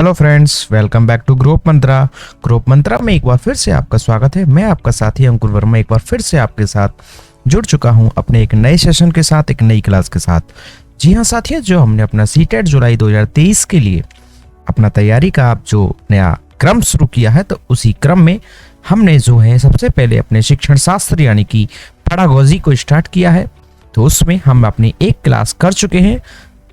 Hello friends, welcome back to ग्रोप मंत्रा। ग्रोप मंत्रा में एक बार फिर से आपका स्वागत है। मैं आपका साथी अंकुर वर्मा एक बार फिर से आपके साथ जुड़ चुका हूं अपने एक नए सेशन के साथ, एक नई क्लास के साथ। जी हाँ साथियों, जो हमने अपना सीटेट जुलाई 2023 के लिए अपना तैयारी का आप जो नया क्रम शुरू किया है, तो उसी क्रम में हमने जो है सबसे पहले अपने शिक्षण शास्त्र यानी कि पेडागोजी को स्टार्ट किया है। तो उसमें हम अपनी एक क्लास कर चुके हैं।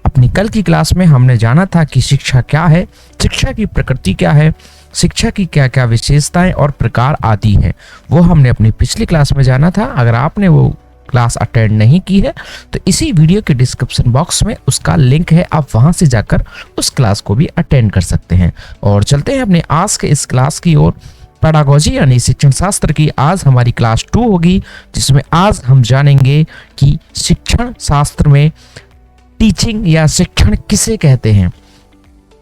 अपनी कल की क्लास में हमने जाना था कि शिक्षा क्या है, शिक्षा की प्रकृति क्या है, शिक्षा की क्या क्या विशेषताएं और प्रकार आदि हैं। वो हमने अपनी पिछली क्लास में जाना था। अगर आपने वो क्लास अटेंड नहीं की है तो इसी वीडियो के डिस्क्रिप्शन बॉक्स में उसका लिंक है, आप वहां से जाकर उस क्लास को भी अटेंड कर सकते हैं। और चलते हैं अपने आज के इस क्लास की ओर। पेडागोजी यानी शिक्षण शास्त्र की आज हमारी क्लास 2 होगी, जिसमें आज हम जानेंगे कि शिक्षण शास्त्र में टीचिंग या शिक्षण किसे कहते हैं,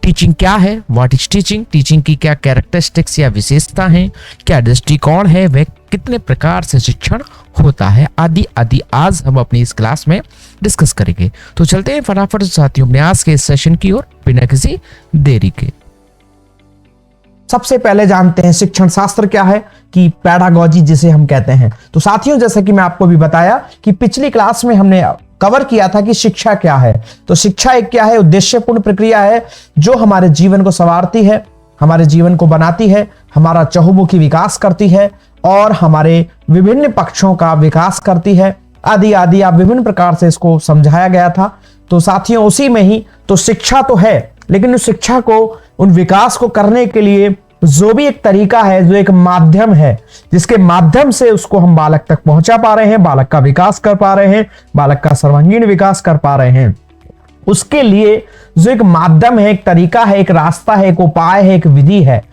टीचिंग क्या है, व्हाट इज टीचिंग, टीचिंग की क्या कैरेक्टरिस्टिक्स या विशेषता हैं, क्या दृष्टिकोण है, वह कितने प्रकार से शिक्षण होता है, आदि आदि आज हम अपनी इस क्लास में डिस्कस करेंगे। तो चलते हैं फटाफट साथियों अपने आज के इस सेशन की ओर बिना किसी देरी के। सबसे पहले जानते हैं शिक्षण शास्त्र क्या है, कि पेडागोजी जिसे हम कहते हैं। तो साथियों, जैसे कि मैं आपको भी बताया कि पिछली क्लास में हमने कवर किया था कि शिक्षा क्या है। तो शिक्षा एक क्या है, उद्देश्यपूर्ण प्रक्रिया है जो हमारे जीवन को संवारती है, हमारे जीवन को बनाती है, हमारा चहुमुखी विकास करती है और हमारे विभिन्न पक्षों का विकास करती है, आदि आदि। आप विभिन्न प्रकार से इसको समझाया गया था। तो साथियों, उसी में ही तो शिक्षा तो है, लेकिन उस शिक्षा को, उन विकास को करने के लिए जो भी एक तरीका है, जो एक माध्यम है, जिसके माध्यम से उसको हम बालक तक पहुंचा पा रहे हैं, बालक का विकास कर पा रहे हैं, बालक का सर्वांगीण विकास कर पा रहे हैं, उसके लिए जो एक माध्यम है, एक तरीका है, एक रास्ता है, एक उपाय है, एक विधि है,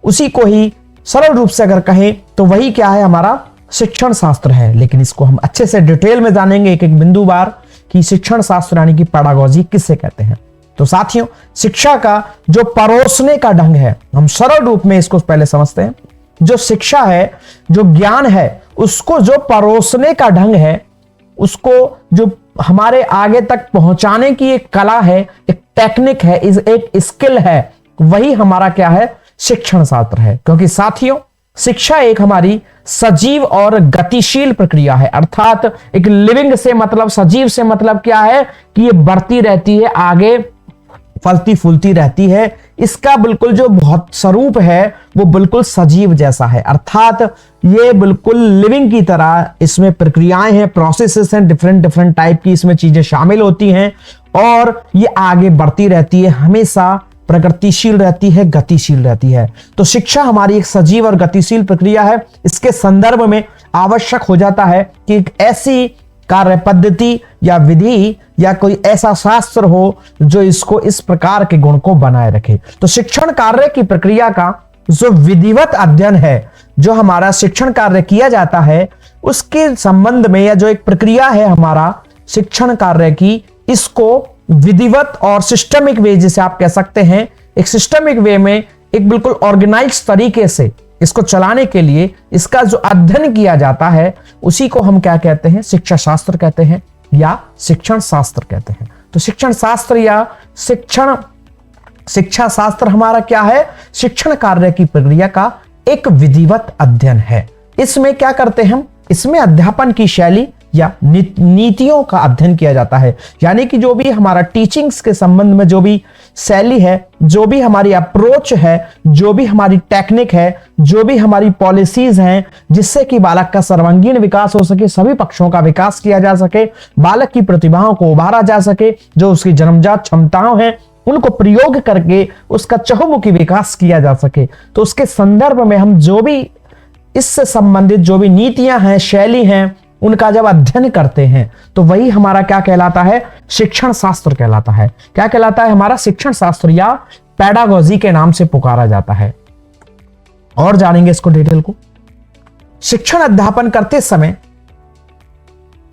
उसी को ही सरल रूप से अगर कहें तो वही क्या है, हमारा शिक्षण शास्त्र है। लेकिन इसको हम अच्छे से डिटेल में जानेंगे एक एक बिंदु बार कि शिक्षण शास्त्र यानी कि पेडागोजी किसे कहते हैं। तो साथियों, शिक्षा का जो परोसने का ढंग है, हम सरल रूप में इसको पहले समझते हैं। जो शिक्षा है, जो ज्ञान है, उसको जो परोसने का ढंग है, उसको जो हमारे आगे तक पहुंचाने की एक कला है, एक टेक्निक है, एक स्किल है, वही हमारा क्या है, शिक्षण शास्त्र है। क्योंकि साथियों, शिक्षा एक हमारी सजीव और गतिशील प्रक्रिया है। अर्थात एक लिविंग से मतलब, सजीव से मतलब क्या है कि ये बढ़ती रहती है, आगे फलती फूलती रहती है। इसका बिल्कुल जो बहुत स्वरूप है वो बिल्कुल सजीव जैसा है। अर्थात ये बिल्कुल लिविंग की तरह, इसमें प्रक्रियाएं हैं, प्रोसेसेस हैं, डिफरेंट टाइप की इसमें चीजें शामिल होती हैं और ये आगे बढ़ती रहती है, हमेशा प्रगतिशील रहती है, गतिशील रहती है। तो शिक्षा हमारी एक सजीव और गतिशील प्रक्रिया है। इसके संदर्भ में आवश्यक हो जाता है कि एक ऐसी कार्य पद्धति या विधि या कोई ऐसा शास्त्र हो जो इसको, इस प्रकार के गुण को बनाए रखे। तो शिक्षण कार्य की प्रक्रिया का जो विधिवत अध्ययन है, जो हमारा शिक्षण कार्य किया जाता है, उसके संबंध में, या जो एक प्रक्रिया है हमारा शिक्षण कार्य की, इसको विधिवत और सिस्टमिक वे, जिसे आप कह सकते हैं, एक सिस्टमिक वे में, एक बिल्कुल ऑर्गेनाइज तरीके से इसको चलाने के लिए इसका जो अध्ययन किया जाता है, उसी को हम क्या कहते हैं, शिक्षा शास्त्र कहते हैं या शिक्षण शास्त्र कहते हैं। तो शिक्षण शास्त्र या शिक्षा शास्त्र हमारा क्या है, शिक्षण कार्य की प्रक्रिया का एक विधिवत अध्ययन है। इसमें क्या करते हैं हम, इसमें अध्यापन की शैली या नीतियों का अध्ययन किया जाता है। यानी कि जो भी हमारा टीचिंग्स के संबंध में जो भी शैली है, जो भी हमारी अप्रोच है, जो भी हमारी टेक्निक है, जो भी हमारी पॉलिसीज हैं, जिससे कि बालक का सर्वांगीण विकास हो सके, सभी पक्षों का विकास किया जा सके, बालक की प्रतिभाओं को उभारा जा सके, जो उसकी जन्मजात क्षमताओं हैं उनको प्रयोग करके उसका चहुमुखी विकास किया जा सके। तो उसके संदर्भ में हम जो भी इससे संबंधित जो भी नीतियां हैं, शैली हैं, उनका जब अध्ययन करते हैं तो वही हमारा क्या कहलाता है, शिक्षण शास्त्र कहलाता है। क्या कहलाता है, हमारा शिक्षण शास्त्र या पेडागोजी के नाम से पुकारा जाता है। और जानेंगे इसको डिटेल को। शिक्षण अध्यापन करते समय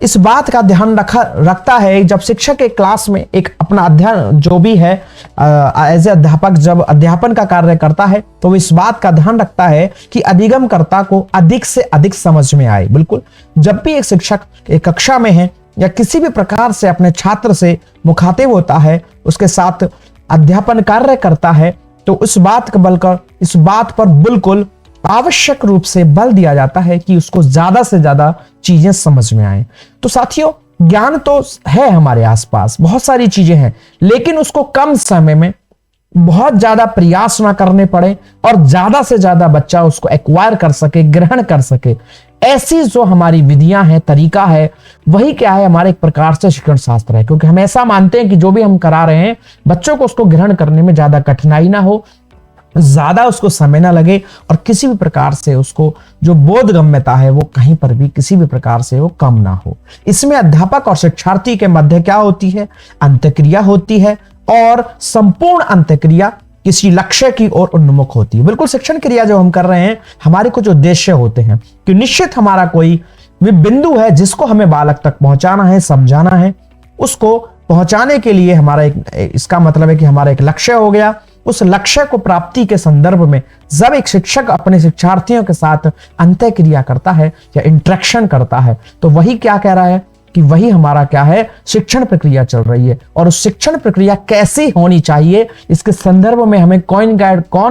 इस बात का ध्यान रखता है, जब शिक्षक एक क्लास में एक अपना अध्ययन जो भी है एज ए अध्यापक जब अध्यापन का कार्य करता है, तो वो इस बात का ध्यान रखता है कि अधिगमकर्ता को अधिक से अधिक समझ में आए। बिल्कुल, जब भी एक शिक्षक एक कक्षा में है या किसी भी प्रकार से अपने छात्र से मुखातिब होता है, उसके साथ अध्यापन कार्य करता है, तो इस बात पर बिल्कुल आवश्यक रूप से बल दिया जाता है कि उसको ज्यादा से ज्यादा चीजें समझ में आए। तो साथियों, ज्ञान तो है हमारे आसपास, बहुत सारी चीजें हैं, लेकिन उसको कम समय में बहुत ज्यादा प्रयास ना करने पड़े और ज्यादा से ज्यादा बच्चा उसको एक्वायर कर सके, ग्रहण कर सके, ऐसी जो हमारी विधियां हैं, तरीका है, वही क्या है, हमारे एक प्रकार से शिक्षण शास्त्र है। क्योंकि हम ऐसा मानते हैं कि जो भी हम करा रहे हैं, बच्चों को उसको ग्रहण करने में ज्यादा कठिनाई ना हो, ज्यादा उसको समय ना लगे, और किसी भी प्रकार से उसको जो बोधगम्यता है वो कहीं पर भी किसी भी प्रकार से वो कम ना हो। इसमें अध्यापक और शिक्षार्थी के मध्य क्या होती है, अंतःक्रिया होती है, और संपूर्ण अंतःक्रिया किसी लक्ष्य की ओर उन्मुख होती है। बिल्कुल शिक्षण क्रिया जो हम कर रहे हैं, हमारे कुछ उद्देश्य होते हैं कि निश्चित हमारा कोई बिंदु है जिसको हमें बालक तक पहुंचाना है, समझाना है। उसको पहुंचाने के लिए हमारा इसका मतलब है कि हमारा एक लक्ष्य हो गया। उस लक्ष्य को प्राप्ति के संदर्भ में जब एक शिक्षक अपने शिक्षार्थियों के साथ अंतःक्रिया करता है या इंटरेक्शन करता है, तो वही क्या कह रहा है कि वही हमारा क्या है, शिक्षण प्रक्रिया चल रही है। और उस शिक्षण प्रक्रिया कैसी होनी चाहिए, इसके संदर्भ में हमें कौन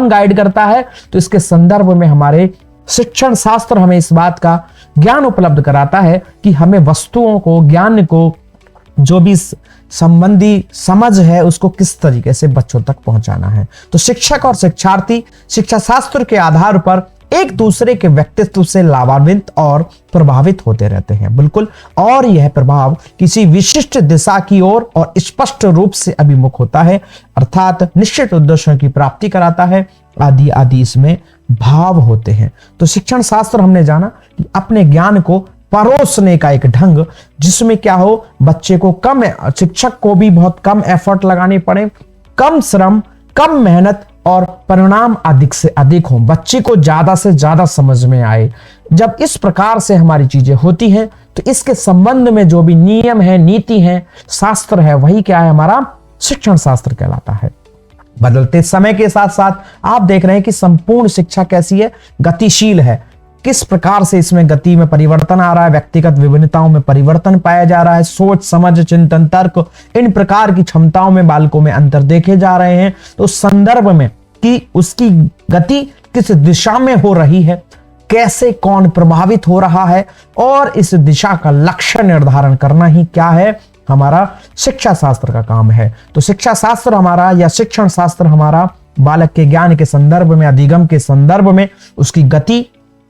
गाइड करता है, तो इसके संदर्भ में हमारे शिक्षण शास्त्र हमें इस बात का ज्ञान उपलब्ध कराता है कि हमें वस्तुओं को, ज्ञान को, जो भी संबंधी समझ है, उसको किस तरीके से बच्चों तक पहुंचाना है। तो शिक्षक और शिक्षार्थी शिक्षा शास्त्र के आधार पर एक दूसरे के व्यक्तित्व से लाभान्वित और प्रभावित होते रहते हैं। बिल्कुल, और यह प्रभाव किसी विशिष्ट दिशा की ओर और स्पष्ट रूप से अभिमुख होता है, अर्थात निश्चित उद्देश्यों की प्राप्ति कराता है, आदि आदि इसमें भाव होते हैं। तो शिक्षण शास्त्र हमने जाना कि अपने ज्ञान को परोसने का एक ढंग, जिसमें क्या हो, बच्चे को कम, शिक्षक को भी बहुत कम एफर्ट लगाने पड़े, कम श्रम, कम मेहनत, और परिणाम अधिक से अधिक हो, बच्चे को ज्यादा से ज्यादा समझ में आए। जब इस प्रकार से हमारी चीजें होती हैं, तो इसके संबंध में जो भी नियम है, नीति है, शास्त्र है, वही क्या है, हमारा शिक्षण शास्त्र कहलाता है। बदलते समय के साथ साथ आप देख रहे हैं कि संपूर्ण शिक्षा कैसी है, गतिशील है। किस प्रकार से इसमें गति में परिवर्तन आ रहा है, व्यक्तिगत विभिन्नताओं में परिवर्तन पाया जा रहा है, सोच समझ, चिंतन, तर्क, इन प्रकार की क्षमताओं में बालकों में अंतर देखे जा रहे हैं। तो उस संदर्भ में कि उसकी गति किस दिशा में हो रही है, कैसे कौन प्रभावित हो रहा है, और इस दिशा का लक्ष्य निर्धारण करना ही क्या है, हमारा शिक्षा शास्त्र का काम है। तो शिक्षा शास्त्र हमारा या शिक्षण शास्त्र हमारा बालक के ज्ञान के संदर्भ में, अधिगम के संदर्भ में, उसकी गति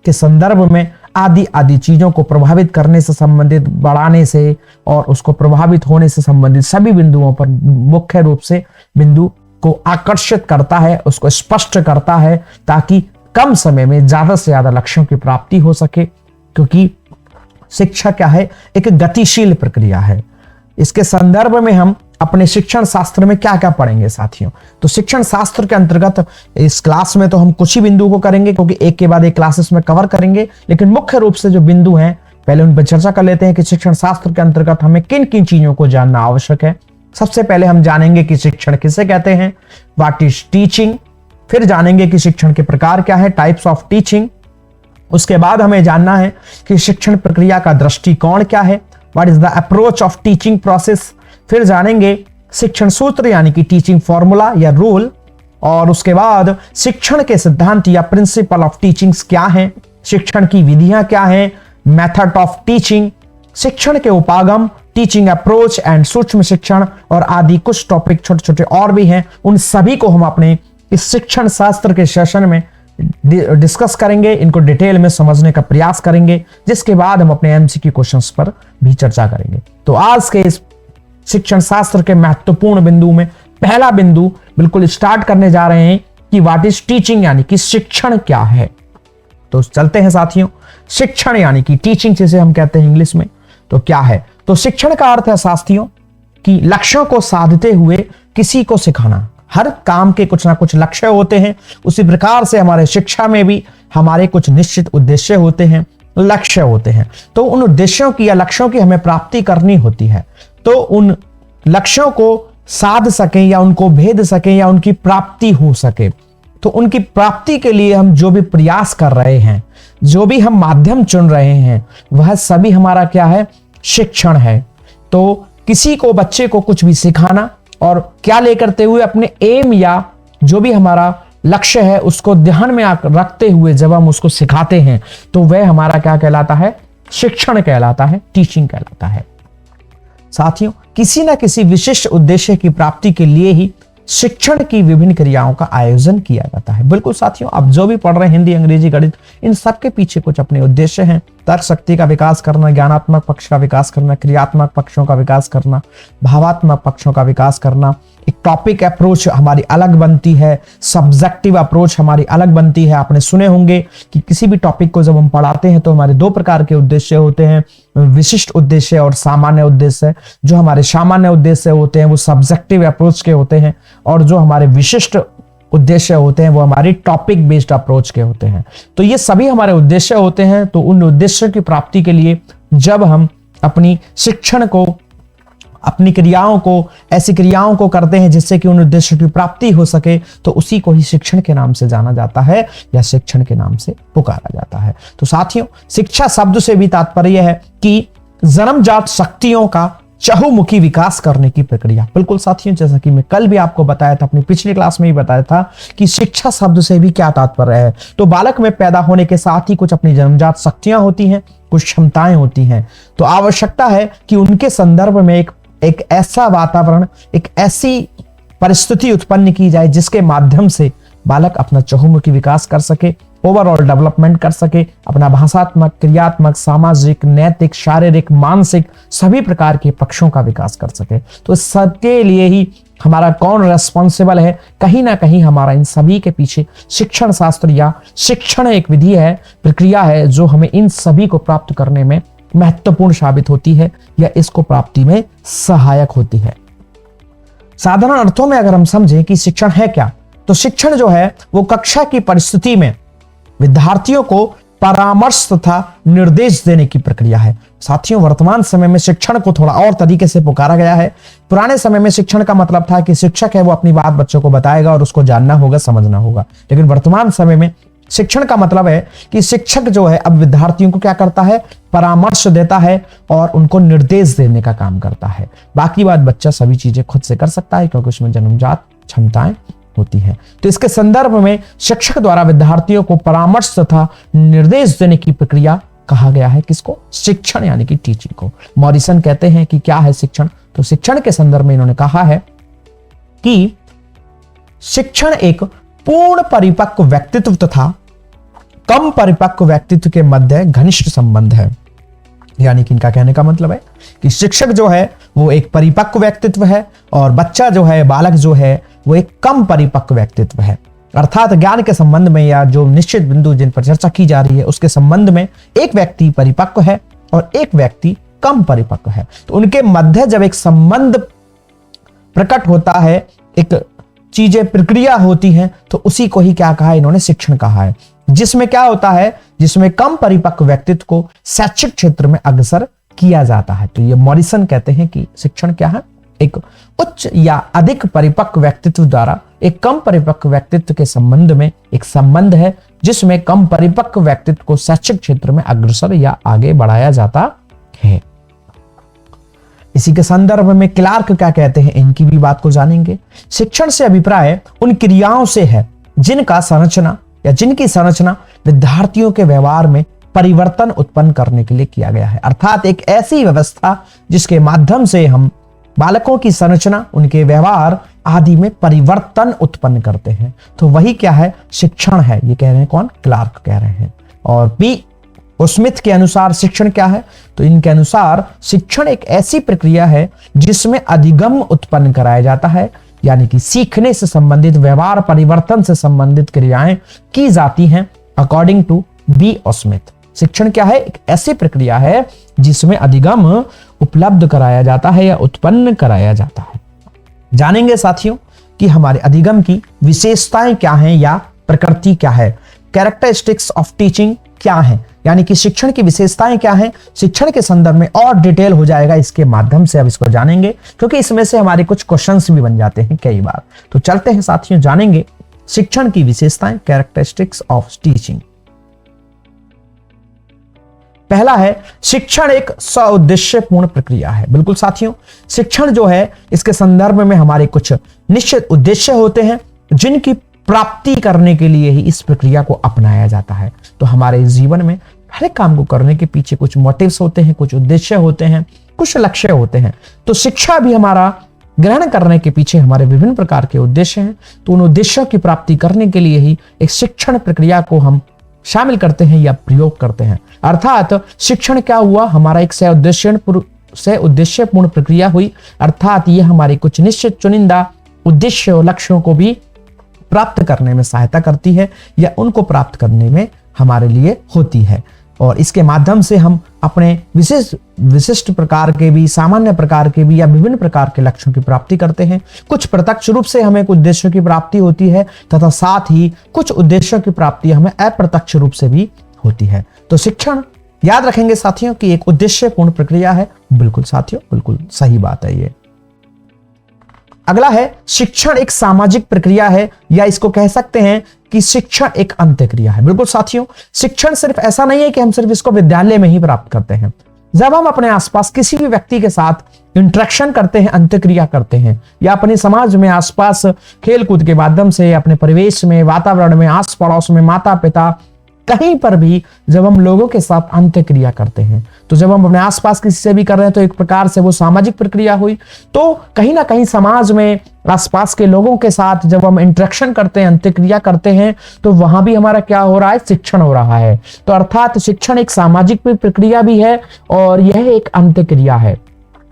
के संदर्भ में, आदि आदि चीजों को प्रभावित करने से संबंधित, बढ़ाने से और उसको प्रभावित होने से संबंधित सभी बिंदुओं पर मुख्य रूप से बिंदु को आकर्षित करता है, उसको स्पष्ट करता है, ताकि कम समय में ज्यादा से ज्यादा लक्ष्यों की प्राप्ति हो सके। क्योंकि शिक्षा क्या है, एक गतिशील प्रक्रिया है। इसके संदर्भ में हम अपने शिक्षण शास्त्र में क्या क्या पढ़ेंगे साथियों। तो शिक्षण शास्त्र के अंतर्गत इस क्लास में तो हम कुछ ही बिंदुओं को करेंगे, क्योंकि एक के बाद एक क्लासेस में कवर करेंगे, लेकिन मुख्य रूप से जो बिंदु हैं पहले उन पर चर्चा कर लेते हैं कि शिक्षण शास्त्र के अंतर्गत हमें किन किन चीजों को जानना आवश्यक है। सबसे पहले हम जानेंगे कि शिक्षण किसे कहते हैं, व्हाट इज टीचिंग। फिर जानेंगे कि शिक्षण के प्रकार क्या है, टाइप्स ऑफ टीचिंग। उसके बाद हमें जानना है कि शिक्षण प्रक्रिया का दृष्टिकोण क्या है, what is the approach of teaching process. फिर जानेंगे शिक्षण सूत्र यानी कि टीचिंग फॉर्मूला या रूल, और उसके बाद शिक्षण के सिद्धांत या प्रिंसिपल ऑफ टीचिंग्स क्या हैं, शिक्षण की विधियां क्या हैं, मेथड ऑफ टीचिंग, शिक्षण के उपागम, टीचिंग अप्रोच एंड सूक्ष्म शिक्षण, और आदि कुछ टॉपिक छोटे छोटे और भी हैं। उन सभी को हम अपने इस शिक्षण शास्त्र के सेशन में डिस्कस करेंगे, इनको डिटेल में समझने का प्रयास करेंगे, जिसके बाद हम अपने एमसीक्यू क्वेश्चंस पर भी चर्चा करेंगे। तो आज के इस शिक्षण शास्त्र के महत्वपूर्ण बिंदु में पहला बिंदु बिल्कुल स्टार्ट करने जा रहे हैं कि व्हाट इज टीचिंग, यानी कि शिक्षण क्या है। तो चलते हैं साथियों, शिक्षण यानी कि टीचिंग जिसे हम कहते हैं इंग्लिश में, तो क्या है। तो शिक्षण का अर्थ है साथियों कि लक्ष्यों को साधते हुए किसी को सिखाना। हर काम के कुछ ना कुछ लक्ष्य होते हैं, उसी प्रकार से हमारे शिक्षा में भी हमारे कुछ निश्चित उद्देश्य होते हैं, लक्ष्य होते हैं। तो उन उद्देश्यों की या लक्ष्यों की हमें प्राप्ति करनी होती है। तो उन लक्ष्यों को साध सकें या उनको भेद सकें या उनकी प्राप्ति हो सके, तो उनकी प्राप्ति के लिए हम जो भी प्रयास कर रहे हैं, जो भी हम माध्यम चुन रहे हैं, वह सभी हमारा क्या है, शिक्षण है। तो किसी को, बच्चे को कुछ भी सिखाना, और क्या लेकर हुए, अपने एम या जो भी हमारा लक्ष्य है उसको ध्यान में रखते हुए जब हम उसको सिखाते हैं तो वह हमारा क्या कहलाता है? शिक्षण कहलाता है, टीचिंग कहलाता है। साथियों, किसी ना किसी विशिष्ट उद्देश्य की प्राप्ति के लिए ही शिक्षण की विभिन्न क्रियाओं का आयोजन किया जाता है। बिल्कुल साथियों, आप जो भी पढ़ रहे हैं, हिंदी, अंग्रेजी, गणित, इन सब के पीछे कुछ अपने उद्देश्य हैं। तर्क शक्ति का विकास करना, ज्ञानात्मक पक्ष का विकास करना, क्रियात्मक पक्षों का विकास करना, भावात्मक पक्षों का विकास करना। एक टॉपिक अप्रोच हमारी अलग बनती है, सब्जेक्टिव अप्रोच हमारी अलग बनती है। आपने सुने होंगे कि किसी भी टॉपिक को जब हम पढ़ाते हैं तो हमारे दो प्रकार के उद्देश्य होते हैं, विशिष्ट उद्देश्य और सामान्य उद्देश्य। जो हमारे सामान्य उद्देश्य होते हैं वो सब्जेक्टिव अप्रोच के होते हैं, और जो हमारे विशिष्ट उद्देश्य होते हैं वो हमारी टॉपिक बेस्ड अप्रोच के होते हैं। तो ये सभी हमारे उद्देश्य होते हैं। तो उन उद्देश्यों की प्राप्ति के लिए जब हम अपनी शिक्षण को, अपनी क्रियाओं को, ऐसी क्रियाओं को करते हैं जिससे कि उन उद्देश्यों की प्राप्ति हो सके, तो उसी को ही शिक्षण के नाम से जाना जाता है या शिक्षण के नाम से पुकारा जाता है। तो साथियों, शिक्षा शब्द से भी तात्पर्य है कि जन्मजात शक्तियों का चहुमुखी विकास करने की प्रक्रिया। बिल्कुल साथियों, जैसा कि मैं कल भी आपको बताया था, अपनी पिछली क्लास में ही बताया था कि शिक्षा शब्द से भी क्या तात्पर्य है। तो बालक में पैदा होने के साथ ही कुछ अपनी जन्मजात शक्तियां होती हैं, कुछ क्षमताएं होती हैं। तो आवश्यकता है कि उनके संदर्भ में एक ऐसा वातावरण, एक ऐसी परिस्थिति उत्पन्न की जाए जिसके माध्यम से बालक अपना चहुमुखी विकास कर सके, ओवरऑल डेवलपमेंट कर सके, अपना भाषात्मक, क्रियात्मक, सामाजिक, नैतिक, शारीरिक, मानसिक सभी प्रकार के पक्षों का विकास कर सके। तो सबके लिए ही हमारा कौन रेस्पॉन्सिबल है? कहीं ना कहीं हमारा इन सभी के पीछे शिक्षण शास्त्र या शिक्षण एक विधि है, प्रक्रिया है, जो हमें इन सभी को प्राप्त करने में महत्वपूर्ण साबित होती है या इसको प्राप्ति में सहायक होती है। साधारण अर्थों में अगर हम समझें कि शिक्षण है क्या, तो शिक्षण जो है वो कक्षा की परिस्थिति में विद्यार्थियों को परामर्श तथा निर्देश देने की प्रक्रिया है। साथियों, वर्तमान समय में शिक्षण को थोड़ा और तरीके से पुकारा गया है। पुराने समय में शिक्षण का मतलब था कि शिक्षक है वो अपनी बात बच्चों को बताएगा और उसको जानना होगा, समझना होगा। लेकिन वर्तमान समय में शिक्षण का मतलब है कि शिक्षक जो है अब विद्यार्थियों को क्या करता है? परामर्श देता है और उनको निर्देश देने का काम करता है। बाकी बात बच्चा सभी चीजें खुद से कर सकता है क्योंकि उसमें जन्मजात क्षमताएं होती है। तो इसके संदर्भ में शिक्षक द्वारा विद्यार्थियों को परामर्श तथा निर्देश देने की प्रक्रिया कहा गया है। किसको? शिक्षण यानी कि टीचिंग को। मॉरिसन कहते हैं कि क्या है शिक्षण? तो शिक्षण के संदर्भ में इन्होंने कहा है कि शिक्षण एक पूर्ण परिपक्व व्यक्तित्व तथा कम परिपक्व व्यक्तित्व के मध्य घनिष्ठ संबंध है। यानी कि इनका कहने का मतलब है कि शिक्षक जो है वो एक परिपक्व व्यक्तित्व है और बच्चा जो है, बालक जो है, वो एक कम परिपक्व व्यक्तित्व है। अर्थात ज्ञान के संबंध में या जो निश्चित बिंदु जिन पर चर्चा की जा रही है उसके संबंध में एक व्यक्ति परिपक्व है और एक व्यक्ति कम परिपक्व है। तो उनके मध्य जब एक संबंध प्रकट होता है, एक चीजें, प्रक्रिया होती हैं, तो उसी को ही क्या कहा है? इन्होंने शिक्षण कहा है। जिसमें क्या होता है? जिसमें कम परिपक्व व्यक्तित्व को शैक्षिक क्षेत्र में अग्रसर किया जाता है। तो ये मॉरिसन कहते हैं कि शिक्षण क्या है? एक उच्च या अधिक परिपक्व व्यक्तित्व द्वारा एक कम परिपक्व व्यक्तित्व के संबंध में एक संबंध है जिसमें कम परिपक्व व्यक्तित्व को शैक्षिक क्षेत्र में अग्रसर या आगे बढ़ाया जाता है। इसी के संदर्भ में क्लार्क क्या कहते हैं, इनकी भी बात को जानेंगे। शिक्षण से अभिप्राय उन क्रियाओं से है जिनका संरचना या जिनकी संरचना विद्यार्थियों के व्यवहार में परिवर्तन उत्पन्न करने के लिए किया गया है। अर्थात एक ऐसी व्यवस्था जिसके माध्यम से हम बालकों की संरचना, उनके व्यवहार आदि में परिवर्तन उत्पन्न करते हैं। तो वही क्या है? शिक्षण है। ये कह रहे हैं कौन? क्लार्क कह रहे हैं। और पी स्मिथ के अनुसार शिक्षण क्या है? तो इनके अनुसार शिक्षण एक ऐसी प्रक्रिया है जिसमें अधिगम उत्पन्न कराया जाता है, यानी कि सीखने से संबंधित, व्यवहार परिवर्तन से संबंधित क्रियाएं की जाती हैं अकॉर्डिंग टू बी स्मिथ। शिक्षण क्या है? एक ऐसी प्रक्रिया है जिसमें अधिगम उपलब्ध कराया जाता है या उत्पन्न कराया जाता है। जानेंगे साथियों कि हमारे अधिगम की विशेषताएं क्या हैं या प्रकृति क्या है। कैरेक्टरिस्टिक्स ऑफ टीचिंग क्या है, यानी कि शिक्षण की विशेषताएं क्या हैं। शिक्षण के संदर्भ में और डिटेल हो जाएगा इसके माध्यम से, अब इसको जानेंगे क्योंकि इसमें से हमारे कुछ क्वेश्चंस भी बन जाते हैं कई बार। तो चलते हैं साथियों, जानेंगे शिक्षण की विशेषताएं, कैरेक्टरिस्टिक्स ऑफ टीचिंग। पहला है शिक्षण एक सउद्देश्यपूर्ण प्रक्रिया है। बिल्कुल साथियों, शिक्षण जो है इसके संदर्भ में हमारे कुछ निश्चित उद्देश्य होते हैं, जिनकी प्राप्ति करने के लिए ही इस प्रक्रिया को अपनाया जाता है। तो हमारे जीवन में हर एक काम को करने के पीछे कुछ मोटिव्स होते हैं, कुछ उद्देश्य होते हैं, कुछ लक्ष्य होते हैं। तो शिक्षा भी हमारा ग्रहण करने के पीछे हमारे विभिन्न प्रकार के उद्देश्य हैं। तो उन उद्देश्यों की प्राप्ति करने के लिए ही एक शिक्षण प्रक्रिया को हम शामिल करते हैं या प्रयोग करते हैं। अर्थात शिक्षण क्या हुआ, हमारा एक सह उद्देश्यपूर्ण प्रक्रिया हुई। अर्थात ये हमारी कुछ निश्चित चुनिंदा उद्देश्य और लक्ष्यों को भी प्राप्त करने में सहायता करती है या उनको प्राप्त करने में हमारे लिए होती है। और इसके माध्यम से हम अपने विशिष्ट प्रकार के भी, सामान्य प्रकार के भी या विभिन्न प्रकार के लक्ष्यों की प्राप्ति करते हैं। कुछ प्रत्यक्ष रूप से हमें कुछ उद्देश्यों की प्राप्ति होती है तथा साथ ही कुछ उद्देश्यों की प्राप्ति हमें अप्रत्यक्ष रूप से भी होती है। तो शिक्षण याद रखेंगे साथियों कि एक उद्देश्यपूर्ण प्रक्रिया है। बिल्कुल साथियों, बिल्कुल सही बात है ये। अगला है शिक्षण एक सामाजिक प्रक्रिया है या इसको कह सकते हैं कि शिक्षण एक अंत्यक्रिया है। बिल्कुल साथियों, शिक्षण सिर्फ ऐसा नहीं है कि हम सिर्फ इसको विद्यालय में ही प्राप्त करते हैं। जब हम अपने आसपास किसी भी व्यक्ति के साथ इंटरेक्शन करते हैं, अंत्यक्रिया करते हैं, या अपने समाज में आसपास खेल कूद के माध्यम से, अपने परिवेश में, वातावरण में, आस पड़ोस में, माता पिता, कहीं पर भी जब हम लोगों के साथ अंत्यक्रिया करते हैं, तो जब हम अपने आसपास किसी से भी कर रहे हैं तो एक प्रकार से वो सामाजिक प्रक्रिया हुई। तो कहीं ना कहीं समाज में आसपास के लोगों के साथ जब हम इंटरेक्शन करते हैं, अंत्यक्रिया करते हैं, तो वहां भी हमारा क्या हो रहा है, शिक्षण हो रहा है। तो अर्थात शिक्षण एक सामाजिक प्रक्रिया भी है और यह एक अंत्यक्रिया है,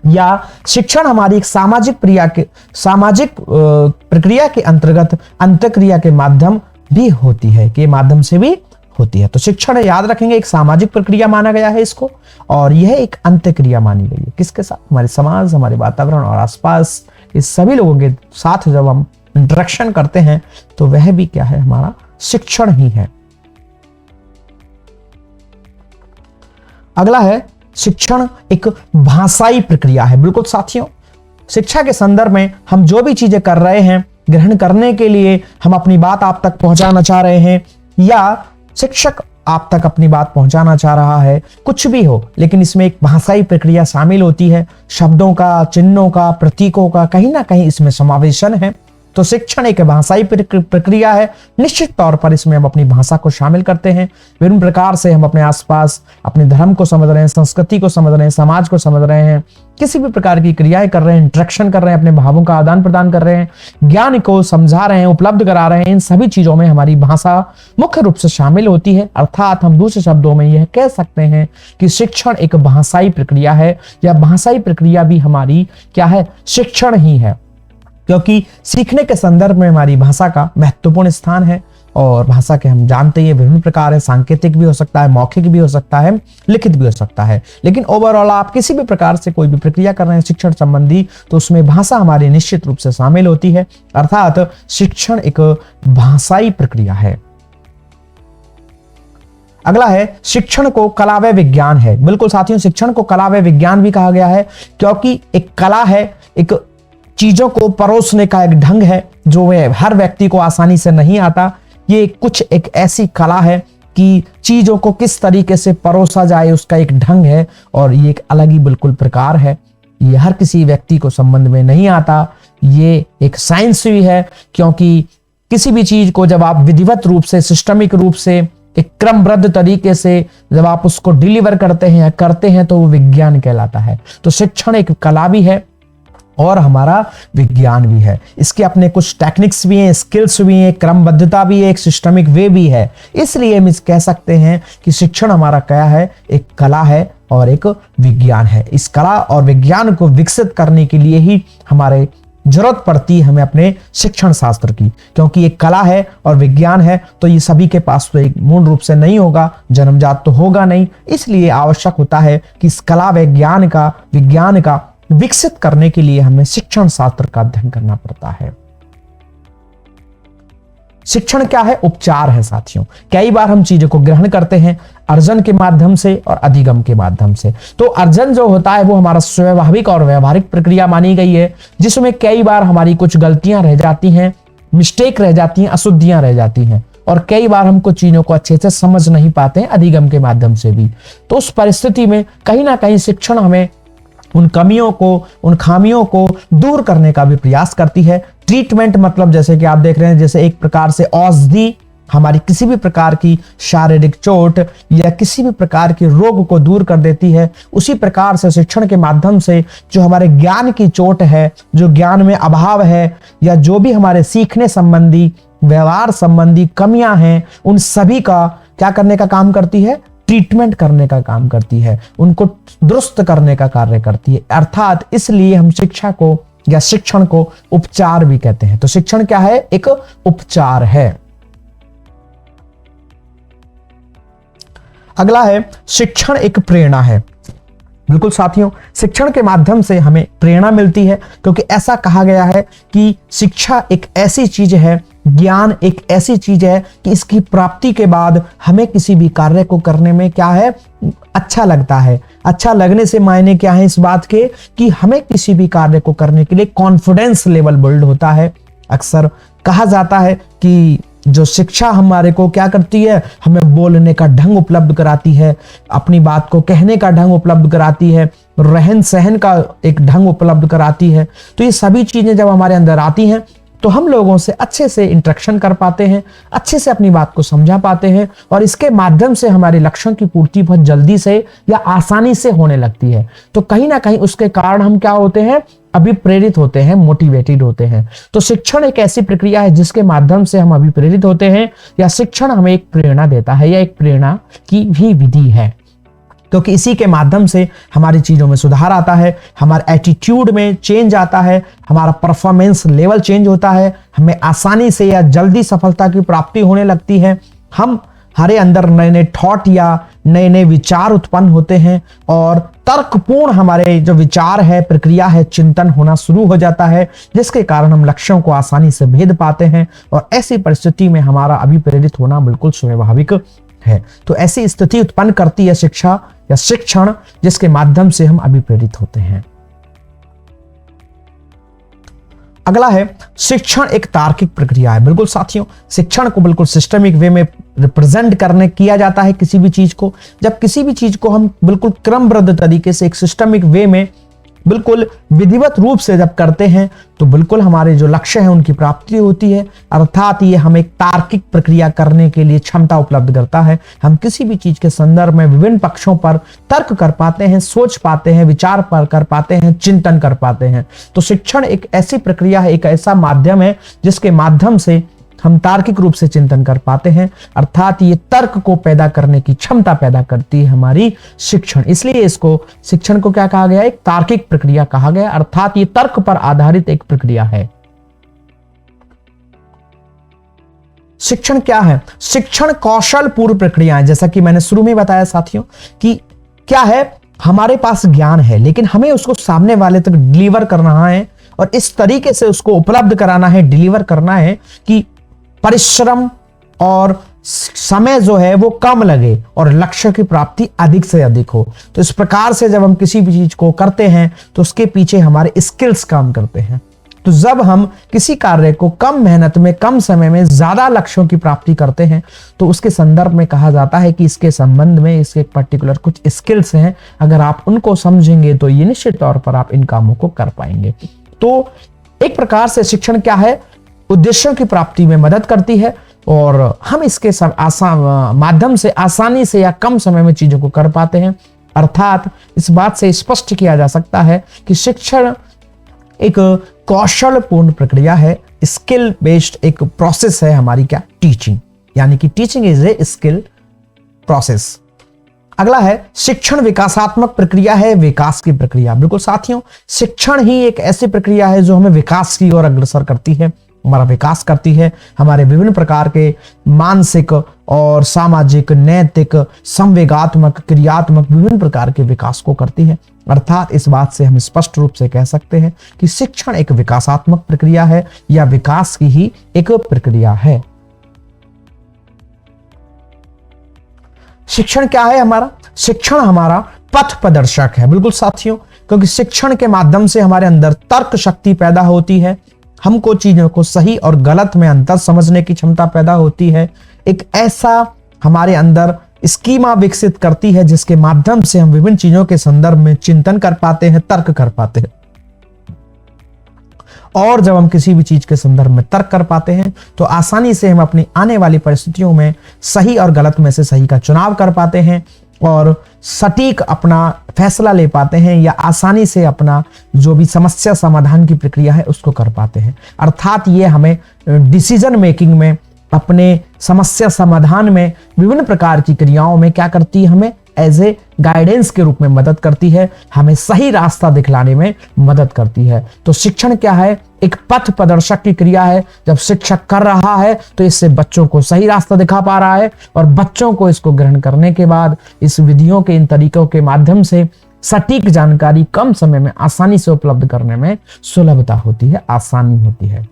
या शिक्षण हमारी एक सामाजिक प्रक्रिया के अंतर्गत अंत्यक्रिया के माध्यम भी होती है, के माध्यम से भी होती है। तो शिक्षण याद रखेंगे एक सामाजिक प्रक्रिया माना गया है इसको, और यह एक अंत्यक्रिया मानी गई है। किसके साथ? हमारे समाज, हमारे वातावरण और आसपास इस सभी लोगों के साथ जब हम इंटरेक्शन करते हैं तो वह भी क्या है, हमारा शिक्षण ही है। अगला है शिक्षण एक भाषाई प्रक्रिया है। बिल्कुल साथियों, शिक्षा के संदर्भ में हम जो भी चीजें कर रहे हैं, ग्रहण करने के लिए हम अपनी बात आप तक पहुंचाना चाह रहे हैं या शिक्षक आप तक अपनी बात पहुंचाना चाह रहा है, कुछ भी हो, लेकिन इसमें एक भाषाई प्रक्रिया शामिल होती है। शब्दों का, चिन्हों का, प्रतीकों का कहीं ना कहीं इसमें समावेशन है। तो शिक्षण एक भाषाई प्रक्रिया है। निश्चित तौर पर इसमें हम अपनी भाषा को शामिल करते हैं। विभिन्न प्रकार से हम अपने आसपास अपने धर्म को समझ रहे हैं, संस्कृति को समझ रहे हैं, समाज को समझ रहे हैं, किसी भी प्रकार की क्रियाएं कर रहे हैं, इंटरेक्शन कर रहे हैं, अपने भावों का आदान प्रदान कर रहे हैं, ज्ञान को समझा रहे हैं, उपलब्ध करा रहे हैं। इन सभी चीजों में हमारी भाषा मुख्य रूप से शामिल होती है। अर्थात हम दूसरे शब्दों में यह कह सकते हैं कि शिक्षण एक भाषाई प्रक्रिया है, या भाषाई प्रक्रिया भी हमारी क्या है, शिक्षण ही है, क्योंकि सीखने के संदर्भ में हमारी भाषा का महत्वपूर्ण स्थान है। और भाषा के हम जानते हैं विभिन्न प्रकार है, सांकेतिक भी हो सकता है, मौखिक भी हो सकता है, लिखित भी हो सकता है। लेकिन ओवरऑल आप किसी भी प्रकार से कोई भी प्रक्रिया कर रहे हैं शिक्षण संबंधी, तो उसमें भाषा हमारी निश्चित रूप से शामिल होती है। अर्थात शिक्षण एक भाषाई प्रक्रिया है। अगला है शिक्षण को कला व विज्ञान है। बिल्कुल साथियों, शिक्षण को कला व विज्ञान भी कहा गया है, क्योंकि एक कला है, एक चीजों को परोसने का एक ढंग है जो हर व्यक्ति को आसानी से नहीं आता। ये कुछ एक ऐसी कला है कि चीजों को किस तरीके से परोसा जाए, उसका एक ढंग है, और ये एक अलग ही बिल्कुल प्रकार है। ये हर किसी व्यक्ति को संबंध में नहीं आता। ये एक साइंस भी है, क्योंकि किसी भी चीज को जब आप विधिवत रूप से, सिस्टमिक रूप से, एक क्रमबद्ध तरीके से जब आप उसको डिलीवर करते हैं, करते हैं, तो वो विज्ञान कहलाता है। तो शिक्षण एक कला भी है और हमारा विज्ञान भी है। इसके अपने कुछ टेक्निक्स भी हैं, स्किल्स भी हैं, क्रमबद्धता भी है, एक सिस्टमिक वे भी है। इसलिए हम कह सकते हैं कि शिक्षण हमारा क्या है, एक कला है और एक विज्ञान है। इस कला और विज्ञान को विकसित करने के लिए ही हमारे जरूरत पड़ती है हमें अपने शिक्षण शास्त्र की, क्योंकि एक कला है और विज्ञान है, तो ये सभी के पास तो एक मूल रूप से नहीं होगा, जन्मजात तो होगा नहीं। इसलिए आवश्यक होता है कि इस कला विज्ञान का विकसित करने के लिए हमें शिक्षण शास्त्र का अध्ययन करना पड़ता है। शिक्षण क्या है? उपचार है साथियों। कई बार हम चीजों को ग्रहण करते हैं अर्जन के माध्यम से और अधिगम के माध्यम से। तो अर्जन जो होता है वो हमारा स्वाभाविक और व्यवहारिक प्रक्रिया मानी गई है, जिसमें कई बार हमारी कुछ गलतियां रह जाती हैं, मिस्टेक रह जाती हैं, अशुद्धियां रह जाती हैं, और कई बार हम कुछ चीजों को अच्छे से समझ नहीं पाते हैं अधिगम के माध्यम से भी। तो उस परिस्थिति में कहीं ना कहीं शिक्षण हमें उन कमियों को, उन खामियों को दूर करने का भी प्रयास करती है, ट्रीटमेंट मतलब जैसे कि आप देख रहे हैं, जैसे एक प्रकार से औषधि हमारी किसी भी प्रकार की शारीरिक चोट या किसी भी प्रकार के रोग को दूर कर देती है, उसी प्रकार से शिक्षण के माध्यम से जो हमारे ज्ञान की चोट है, जो ज्ञान में अभाव है, या जो भी हमारे सीखने संबंधी व्यवहार संबंधी कमियां हैं, उन सभी का क्या करने का काम करती है? ट्रीटमेंट करने का काम करती है, उनको दुरुस्त करने का कार्य करती है। अर्थात इसलिए हम शिक्षा को या शिक्षण को उपचार भी कहते हैं। तो शिक्षण क्या है? एक उपचार है। अगला है शिक्षण एक प्रेरणा है। बिल्कुल साथियों, शिक्षण के माध्यम से हमें प्रेरणा मिलती है, क्योंकि ऐसा कहा गया है कि शिक्षा एक ऐसी चीज है, ज्ञान एक ऐसी चीज है कि इसकी प्राप्ति के बाद हमें किसी भी कार्य को करने में क्या है? अच्छा लगता है। अच्छा लगने से मायने क्या है इस बात के कि हमें किसी भी कार्य को करने के लिए कॉन्फिडेंस लेवल बिल्ड होता है। अक्सर कहा जाता है कि जो शिक्षा हमारे को क्या करती है? हमें बोलने का ढंग उपलब्ध कराती है, अपनी बात को कहने का ढंग उपलब्ध कराती है, रहन सहन का एक ढंग उपलब्ध कराती है। तो ये सभी चीजें जब हमारे अंदर आती हैं तो हम लोगों से अच्छे से इंटरेक्शन कर पाते हैं, अच्छे से अपनी बात को समझा पाते हैं, और इसके माध्यम से हमारे लक्ष्यों की पूर्ति बहुत जल्दी से या आसानी से होने लगती है। तो कहीं ना कहीं उसके कारण हम क्या होते हैं? अभिप्रेरित होते हैं, मोटिवेटेड होते हैं। तो शिक्षण एक ऐसी प्रक्रिया है जिसके माध्यम से हम अभिप्रेरित होते हैं, या शिक्षण हमें एक प्रेरणा देता है, या एक प्रेरणा की भी विधि है, क्योंकि इसी के माध्यम से हमारी चीजों में सुधार आता है, हमारे एटीट्यूड में चेंज आता है, हमारा परफॉर्मेंस लेवल चेंज होता है, हमें आसानी से या जल्दी सफलता की प्राप्ति होने लगती है, हमारे अंदर नए नए थॉट या नए नए विचार उत्पन्न होते हैं, और तर्कपूर्ण हमारे जो विचार है, प्रक्रिया है, चिंतन होना शुरू हो जाता है, जिसके कारण हम लक्ष्यों को आसानी से भेद पाते हैं, और ऐसी परिस्थिति में हमारा अभिप्रेरित होना बिल्कुल स्वाभाविक है। तो ऐसी स्थिति उत्पन्न करती है शिक्षा या शिक्षण, जिसके माध्यम से हम अभिप्रेरित होते हैं। अगला है शिक्षण एक तार्किक प्रक्रिया है। बिल्कुल साथियों, शिक्षण को बिल्कुल सिस्टमिक वे में रिप्रेजेंट करने किया जाता है किसी भी चीज को। जब किसी भी चीज को हम बिल्कुल क्रमबद्ध तरीके से एक सिस्टमिक वे में बिल्कुल विधिवत रूप से जब करते हैं, तो बिल्कुल हमारे जो लक्ष्य हैं उनकी प्राप्ति होती है। अर्थात ये हमें एक तार्किक प्रक्रिया करने के लिए क्षमता उपलब्ध करता है। हम किसी भी चीज के संदर्भ में विभिन्न पक्षों पर तर्क कर पाते हैं, सोच पाते हैं, विचार पर कर पाते हैं, चिंतन कर पाते हैं। तो शिक्षण एक ऐसी प्रक्रिया है, एक ऐसा माध्यम है जिसके माध्यम से हम तार्किक रूप से चिंतन कर पाते हैं। अर्थात ये तर्क को पैदा करने की क्षमता पैदा करती है हमारी शिक्षण। इसलिए इसको शिक्षण को क्या कहा गया? एक तार्किक प्रक्रिया कहा गया। अर्थात ये तर्क पर आधारित एक प्रक्रिया है। शिक्षण क्या है? शिक्षण कौशल पूर्व प्रक्रिया है। जैसा कि मैंने शुरू में बताया साथियों कि क्या है, हमारे पास ज्ञान है, लेकिन हमें उसको सामने वाले तक डिलीवर करना है, और इस तरीके से उसको उपलब्ध कराना है, डिलीवर करना है कि परिश्रम और समय जो है वो कम लगे और लक्ष्य की प्राप्ति अधिक से अधिक हो। तो इस प्रकार से जब हम किसी भी चीज को करते हैं तो उसके पीछे हमारे स्किल्स काम करते हैं। तो जब हम किसी कार्य को कम मेहनत में, कम समय में ज्यादा लक्ष्यों की प्राप्ति करते हैं, तो उसके संदर्भ में कहा जाता है कि इसके संबंध में इसके एक पर्टिकुलर कुछ स्किल्स हैं, अगर आप उनको समझेंगे तो ये निश्चित तौर पर आप इन कामों को कर पाएंगे। तो एक प्रकार से शिक्षण क्या है? उद्देश्यों की प्राप्ति में मदद करती है, और हम इसके माध्यम से आसानी से या कम समय में चीजों को कर पाते हैं। अर्थात इस बात से स्पष्ट किया जा सकता है कि शिक्षण एक कौशलपूर्ण प्रक्रिया है, स्किल बेस्ड एक प्रोसेस है हमारी क्या? टीचिंग, यानी कि teaching is a skill process. अगला है शिक्षण विकासात्मक प्रक्रिया है, विकास की प्रक्रिया। बिल्कुल साथियों, शिक्षण ही एक ऐसी प्रक्रिया है जो हमें विकास की ओर अग्रसर करती है, हमारा विकास करती है, हमारे विभिन्न प्रकार के मानसिक और सामाजिक, नैतिक, संवेगात्मक, क्रियात्मक विभिन्न प्रकार के विकास को करती है। अर्थात इस बात से हम स्पष्ट रूप से कह सकते हैं कि शिक्षण एक विकासात्मक प्रक्रिया है, या विकास की ही एक प्रक्रिया है। शिक्षण क्या है हमारा? शिक्षण हमारा पथ प्रदर्शक है। बिल्कुल साथियों, क्योंकि शिक्षण के माध्यम से हमारे अंदर तर्क शक्ति पैदा होती है, हमको चीजों को सही और गलत में अंतर समझने की क्षमता पैदा होती है। एक ऐसा हमारे अंदर स्कीमा विकसित करती है जिसके माध्यम से हम विभिन्न चीजों के संदर्भ में चिंतन कर पाते हैं, तर्क कर पाते हैं, और जब हम किसी भी चीज के संदर्भ में तर्क कर पाते हैं तो आसानी से हम अपनी आने वाली परिस्थितियों में सही और गलत में से सही का चुनाव कर पाते हैं और सटीक अपना फैसला ले पाते हैं या आसानी से अपना जो भी समस्या समाधान की प्रक्रिया है उसको कर पाते हैं। अर्थात ये हमें डिसीजन मेकिंग में, अपने समस्या समाधान में, विभिन्न प्रकार की क्रियाओं में क्या करती है, हमें एज ए गाइडेंस के रूप में मदद करती है, हमें सही रास्ता दिखलाने में मदद करती है। तो शिक्षण क्या है? एक पथ प्रदर्शक की क्रिया है। जब शिक्षक कर रहा है तो इससे बच्चों को सही रास्ता दिखा पा रहा है और बच्चों को इसको ग्रहण करने के बाद इस विधियों के, इन तरीकों के माध्यम से सटीक जानकारी कम समय में आसानी से उपलब्ध करने में सुलभता होती है, आसानी होती है।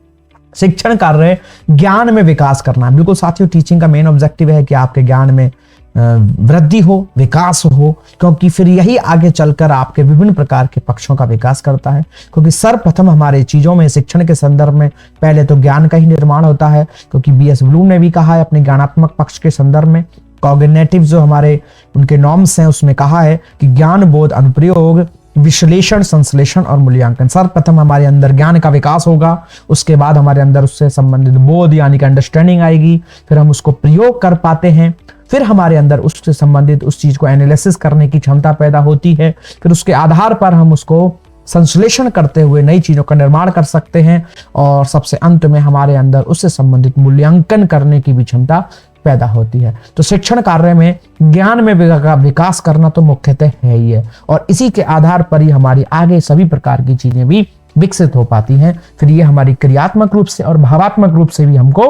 शिक्षण कार्य ज्ञान में विकास करना। बिल्कुल साथियों, टीचिंग का मेन ऑब्जेक्टिव है कि आपके ज्ञान में वृद्धि हो, विकास हो, क्योंकि फिर यही आगे चलकर आपके विभिन्न प्रकार के पक्षों का विकास करता है। क्योंकि सर्वप्रथम हमारे चीजों में, शिक्षण के संदर्भ में पहले तो ज्ञान का ही निर्माण होता है। क्योंकि बीएस ब्लूम ने भी कहा है अपने ज्ञानात्मक पक्ष के संदर्भ में, कॉग्निटिव जो हमारे उनके नॉर्म्स हैं उसमें कहा है कि ज्ञान, बोध, अनुप्रयोग, विश्लेषण, संश्लेषण और मूल्यांकन। सर्वप्रथम हमारे अंदर ज्ञान का विकास होगा, उसके बाद हमारे अंदर उससे संबंधित बोध यानी कि अंडरस्टैंडिंग आएगी, फिर हम उसको प्रयोग कर पाते हैं, फिर हमारे अंदर उससे संबंधित उस चीज को एनालिसिस करने की क्षमता पैदा होती है, फिर उसके आधार पर हम उसको संश्लेषण करते हुए नई चीजों का निर्माण कर सकते हैं और सबसे अंत में हमारे अंदर उससे संबंधित मूल्यांकन करने की भी क्षमता पैदा होती है। तो शिक्षण कार्य में ज्ञान में विकास करना तो मुख्यतः है ही है और इसी के आधार पर ही हमारी आगे सभी प्रकार की चीजें भी विकसित हो पाती हैं। फिर ये हमारी क्रियात्मक रूप से और भावात्मक रूप से भी हमको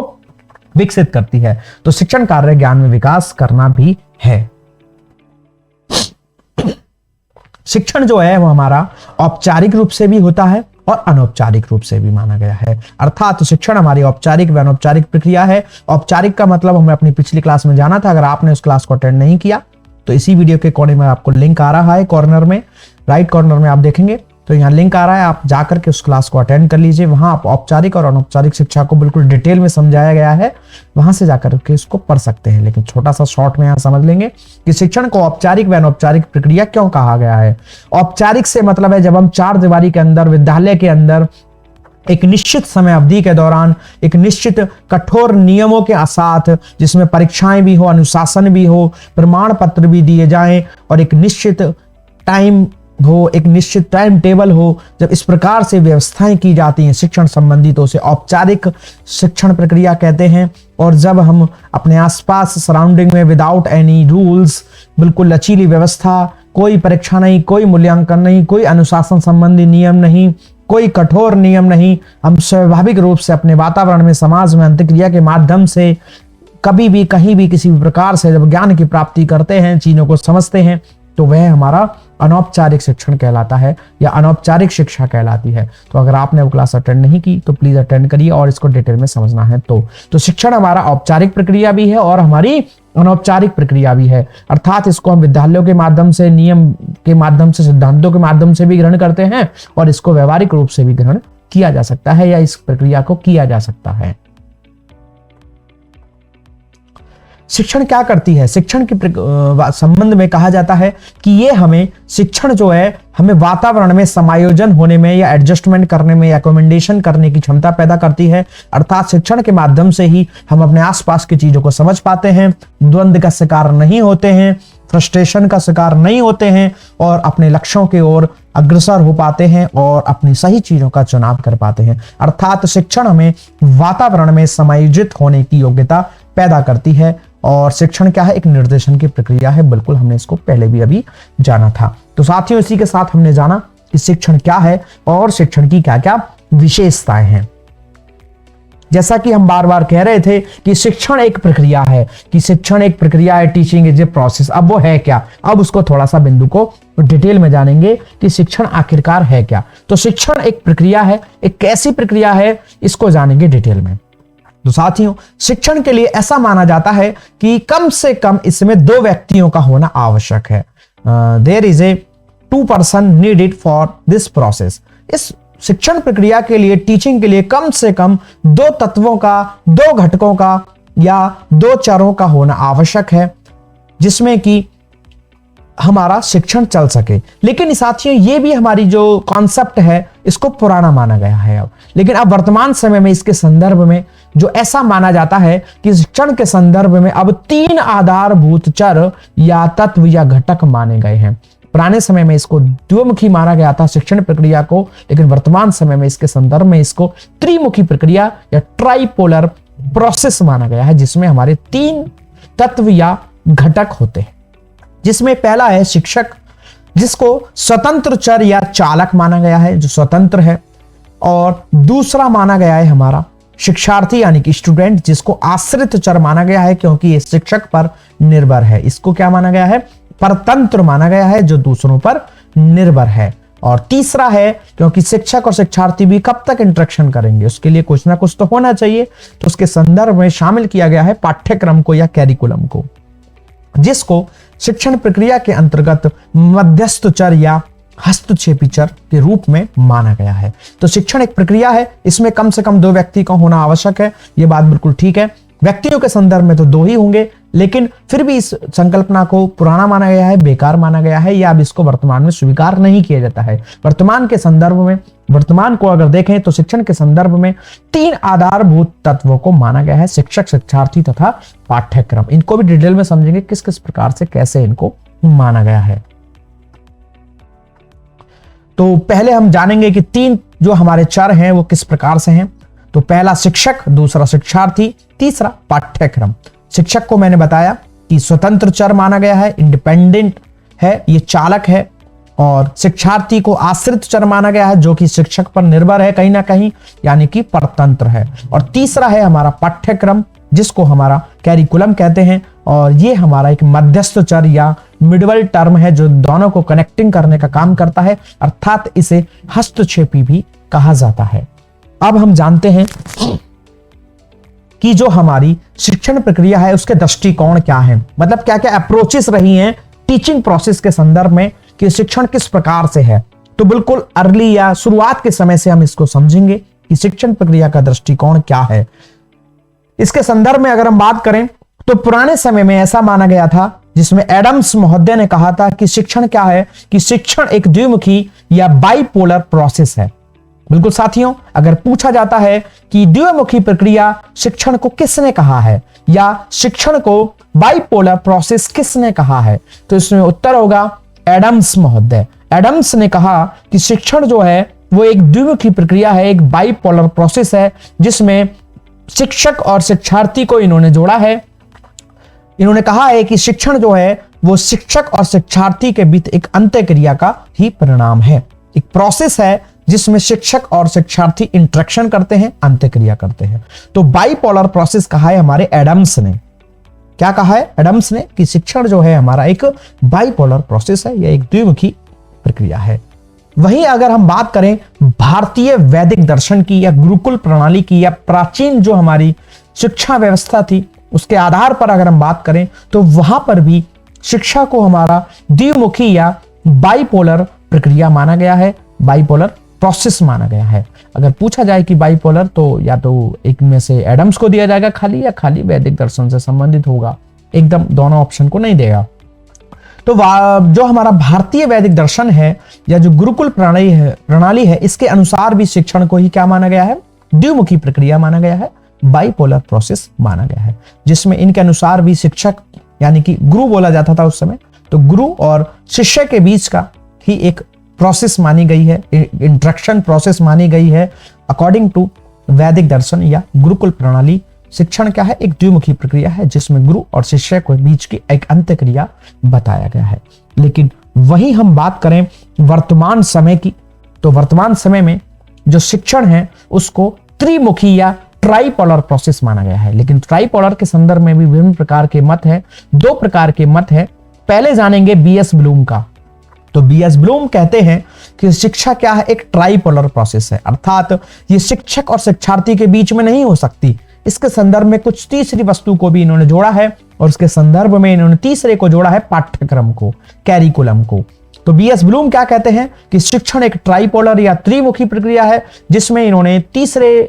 विकसित करती है। तो शिक्षण कार्य ज्ञान में विकास करना भी है। शिक्षण जो है वो हमारा औपचारिक रूप से भी होता है और अनौपचारिक रूप से भी माना गया है। अर्थात शिक्षण हमारी औपचारिक व अनौपचारिक प्रक्रिया है। औपचारिक का मतलब हमें अपनी पिछली क्लास में जाना था। अगर आपने उस क्लास को अटेंड नहीं किया तो इसी वीडियो के कोने में आपको लिंक आ रहा है, कॉर्नर में, राइट कॉर्नर में आप देखेंगे तो यहाँ लिंक आ रहा है, आप जाकर के उस क्लास को अटेंड कर लीजिए। वहां आप औपचारिक और अनौपचारिक शिक्षा को बिल्कुल डिटेल में समझाया गया है, वहां से जाकर के इसको पढ़ सकते हैं। लेकिन छोटा सा शॉर्ट में यहाँ समझ लेंगे कि शिक्षण को औपचारिक व अनौपचारिक प्रक्रिया क्यों कहा गया है। औपचारिक से मतलब है जब हम चार दीवारी के अंदर, विद्यालय के अंदर एक निश्चित समय अवधि के दौरान एक निश्चित कठोर नियमों के साथ, जिसमें परीक्षाएं भी हो, अनुशासन भी हो, प्रमाण पत्र भी दिए जाएं और एक निश्चित टाइम हो, एक निश्चित टाइम टेबल हो, जब इस प्रकार से व्यवस्थाएं की जाती हैं शिक्षण संबंधी तो उसे औपचारिक शिक्षण प्रक्रिया कहते हैं। और जब हम अपने आसपास सराउंडिंग में विदाउट एनी रूल्स, बिल्कुल लचीली व्यवस्था, कोई परीक्षा नहीं, कोई मूल्यांकन नहीं, कोई अनुशासन संबंधी नियम नहीं, कोई कठोर नियम नहीं, हम स्वाभाविक रूप से अपने वातावरण में, समाज में अंतःक्रिया के माध्यम से कभी भी, कहीं भी, किसी भी प्रकार से जब ज्ञान की प्राप्ति करते हैं, चीजों को समझते हैं, तो वह हमारा अनौपचारिक शिक्षण कहलाता है या अनौपचारिक शिक्षा कहलाती है। तो अगर आपने वो क्लास अटेंड नहीं की तो प्लीज अटेंड करिए और इसको डिटेल में समझना है। तो शिक्षण हमारा औपचारिक प्रक्रिया भी है और हमारी अनौपचारिक प्रक्रिया भी है। अर्थात इसको हम विद्यालयों के माध्यम से, नियम के माध्यम से, सिद्धांतों के माध्यम से भी ग्रहण करते हैं और इसको व्यवहारिक रूप से भी ग्रहण किया जा सकता है या इस प्रक्रिया को किया जा सकता है। शिक्षण क्या करती है? शिक्षण के संबंध में कहा जाता है कि ये हमें, शिक्षण जो है हमें वातावरण में समायोजन होने में या एडजस्टमेंट करने में या अकोमोडेशन करने की क्षमता पैदा करती है। अर्थात शिक्षण के माध्यम से ही हम अपने आसपास की चीजों को समझ पाते हैं, द्वंद्व का शिकार नहीं होते हैं, फ्रस्ट्रेशन का शिकार नहीं होते हैं और अपने लक्ष्यों की ओर अग्रसर हो पाते हैं और अपनी सही चीजों का चुनाव कर पाते हैं। अर्थात शिक्षण हमें वातावरण में समायोजित होने की योग्यता पैदा करती है। और शिक्षण क्या है? एक निर्देशन की प्रक्रिया है। बिल्कुल, हमने इसको पहले भी अभी जाना था। तो साथियों, इसी के साथ हमने जाना कि शिक्षण क्या है और शिक्षण की क्या क्या विशेषताएं हैं। जैसा कि हम बार बार कह रहे थे कि शिक्षण एक प्रक्रिया है, कि शिक्षण एक प्रक्रिया है, टीचिंग इज ए प्रोसेस। अब वो है क्या? अब उसको थोड़ा सा बिंदु को डिटेल में जानेंगे कि शिक्षण आखिरकार है क्या। तो शिक्षण एक प्रक्रिया है, एक कैसी प्रक्रिया है, इसको जानेंगे डिटेल में। तो साथियों, शिक्षण के लिए ऐसा माना जाता है कि कम से कम इसमें दो व्यक्तियों का होना आवश्यक है। There is a 2 person needed for this process. इस शिक्षण प्रक्रिया के लिए, टीचिंग के लिए कम से कम 2 तत्वों का, 2 घटकों का या 2 चरों का होना आवश्यक है, जिसमें कि हमारा शिक्षण चल सके। लेकिन साथियों, ये भी हमारी जो कॉन्सेप्ट है इसको पुराना माना गया है अब। लेकिन अब वर्तमान समय में इसके संदर्भ में जो ऐसा माना जाता है कि शिक्षण के संदर्भ में अब 3 आधारभूत चर या तत्व या घटक माने गए हैं। पुराने समय में इसको द्विमुखी माना गया था शिक्षण प्रक्रिया को, लेकिन वर्तमान समय में इसके संदर्भ में इसको त्रिमुखी प्रक्रिया या ट्राइपोलर प्रोसेस माना गया है, जिसमें हमारे 3 तत्व या घटक होते हैं। जिसमें पहला है शिक्षक, जिसको स्वतंत्र चर या चालक माना गया है, जो स्वतंत्र है। और दूसरा माना गया है हमारा शिक्षार्थी यानी कि स्टूडेंट, जिसको आश्रित चर माना गया है क्योंकि ये शिक्षक पर निर्भर है। इसको क्या माना गया है? परतंत्र माना गया है, जो दूसरों पर निर्भर है। और तीसरा है क्योंकि शिक्षक और शिक्षार्थी भी कब तक इंटरेक्शन करेंगे, उसके लिए कुछ ना कुछ तो होना चाहिए, तो उसके संदर्भ में शामिल किया गया है पाठ्यक्रम को या कैरिकुलम को, जिसको शिक्षण प्रक्रिया के अंतर्गत मध्यस्थ चर या हस्तक्षेपी चर के रूप में माना गया है। तो शिक्षण एक प्रक्रिया है, इसमें कम से कम 2 व्यक्ति का होना आवश्यक है, यह बात बिल्कुल ठीक है। व्यक्तियों के संदर्भ में तो 2 ही होंगे, लेकिन फिर भी इस संकल्पना को पुराना माना गया है, बेकार माना गया है, या अब इसको वर्तमान में स्वीकार नहीं किया जाता है। वर्तमान के संदर्भ में, वर्तमान को अगर देखें तो शिक्षण के संदर्भ में 3 आधारभूत तत्वों को माना गया है, शिक्षक, शिक्षार्थी तथा पाठ्यक्रम। इनको भी डिटेल में समझेंगे किस किस प्रकार से कैसे इनको माना गया है। तो पहले हम जानेंगे कि 3 जो हमारे चर हैं वो किस प्रकार से हैं। तो पहला शिक्षक, दूसरा शिक्षार्थी, तीसरा पाठ्यक्रम। शिक्षक को मैंने बताया कि स्वतंत्र चर माना गया है, इंडिपेंडेंट है, ये चालक है। और शिक्षार्थी को आश्रित चर माना गया है, जो कि शिक्षक पर निर्भर है कहीं ना कहीं, यानी कि परतंत्र है। और तीसरा है हमारा पाठ्यक्रम, जिसको हमारा कैरिकुलम कहते हैं, और ये हमारा एक मध्यस्थ चर या मिडवल टर्म है, जो दोनों को कनेक्टिंग करने का काम करता है, अर्थात इसे हस्तक्षेपी भी कहा जाता है। अब हम जानते हैं कि जो हमारी शिक्षण प्रक्रिया है उसके दृष्टिकोण क्या है, मतलब क्या क्या अप्रोचेस रही हैं टीचिंग प्रोसेस के संदर्भ में कि शिक्षण किस प्रकार से है। तो बिल्कुल अर्ली या शुरुआत के समय से हम इसको समझेंगे कि शिक्षण प्रक्रिया का दृष्टिकोण क्या है। इसके संदर्भ में अगर हम बात करें तो पुराने समय में ऐसा माना गया था, जिसमें एडम्स महोदय ने कहा था कि शिक्षण क्या है, कि शिक्षण एक द्विमुखी या बाइपोलर प्रोसेस है। बिल्कुल साथियों, अगर पूछा जाता है कि द्विमुखी प्रक्रिया शिक्षण को किसने कहा है या शिक्षण को बाइपोलर प्रोसेस किसने कहा है, तो इसमें उत्तर होगा एडम्स महोदय। एडम्स ने कहा कि शिक्षण जो है वो एक द्विमुखी प्रक्रिया है, एक बाइपोलर प्रोसेस है, जिसमें शिक्षक और शिक्षार्थी को इन्होंने जोड़ा है। इन्होंने कहा है कि शिक्षण जो है वो शिक्षक और शिक्षार्थी के बीच एक अंतःक्रिया का ही परिणाम है, एक प्रोसेस है जिसमें शिक्षक और शिक्षार्थी इंटरेक्शन करते हैं, अंतःक्रिया करते हैं। तो बाइपोलर प्रोसेस कहा है हमारे एडम्स ने। क्या कहा है एडम्स ने? कि शिक्षण जो है हमारा एक बाइपोलर प्रोसेस है, यह एक द्विमुखी प्रक्रिया है। वहीं अगर हम बात करें भारतीय वैदिक दर्शन की या गुरुकुल प्रणाली की या प्राचीन जो हमारी शिक्षा व्यवस्था थी, उसके आधार पर अगर हम बात करें तो वहां पर भी शिक्षा को हमारा द्विमुखी या बाइपोलर प्रक्रिया माना गया है, बाइपोलर प्रोसेस माना गया है। अगर पूछा जाए कि बाइपोलर, तो या तो एक में से एडम्स को दिया जाएगा खाली, या खाली वैदिक दर्शन से संबंधित होगा, एकदम दोनों ऑप्शन को नहीं देगा। तो जो हमारा भारतीय वैदिक दर्शन है या जो गुरुकुल प्रणाली है, इसके अनुसार भी शिक्षण को ही क्या माना गया है? द्विमुखी प्रक्रिया माना गया है, बाइपोलर प्रोसेस माना गया है, जिसमें इनके अनुसार भी शिक्षक यानी कि गुरु बोला जाता था उस समय, तो गुरु और शिष्य के बीच का ही एक प्रोसेस मानी गई है, इंटरेक्शन प्रोसेस मानी गई है। अकॉर्डिंग टू वैदिक दर्शन या गुरुकुल प्रणाली, शिक्षण क्या है? एक द्विमुखी प्रक्रिया है, जिसमें गुरु और शिष्य के बीच की एक अंतःक्रिया बताया गया है। लेकिन वहीं हम बात करें वर्तमान समय की, तो वर्तमान समय में जो शिक्षण है उसको त्रिमुखी या ट्राइपोलर प्रोसेस माना गया है। लेकिन ट्राइपोलर के संदर्भ में भी विभिन्न प्रकार के मत हैं, 2 प्रकार के मत हैं। पहले जानेंगे बीएस ब्लूम का। तो बीएस ब्लूम कहते हैं कि शिक्षा क्या है? एक ट्राइपोलर प्रोसेस है, अर्थात ये शिक्षक और शिक्षार्थी के बीच में नहीं हो सकती। इसके संदर्भ में कुछ तीसरी वस्तु को भी इन्होंने जोड़ा है, और उसके संदर्भ में इन्होंने तीसरे को जोड़ा है, पाठ्यक्रम को, कैरिकुलम को। तो बीएस ब्लूम क्या कहते हैं कि शिक्षण एक ट्राइपोलर या त्रिमुखी प्रक्रिया है, जिसमें इन्होंने तीसरे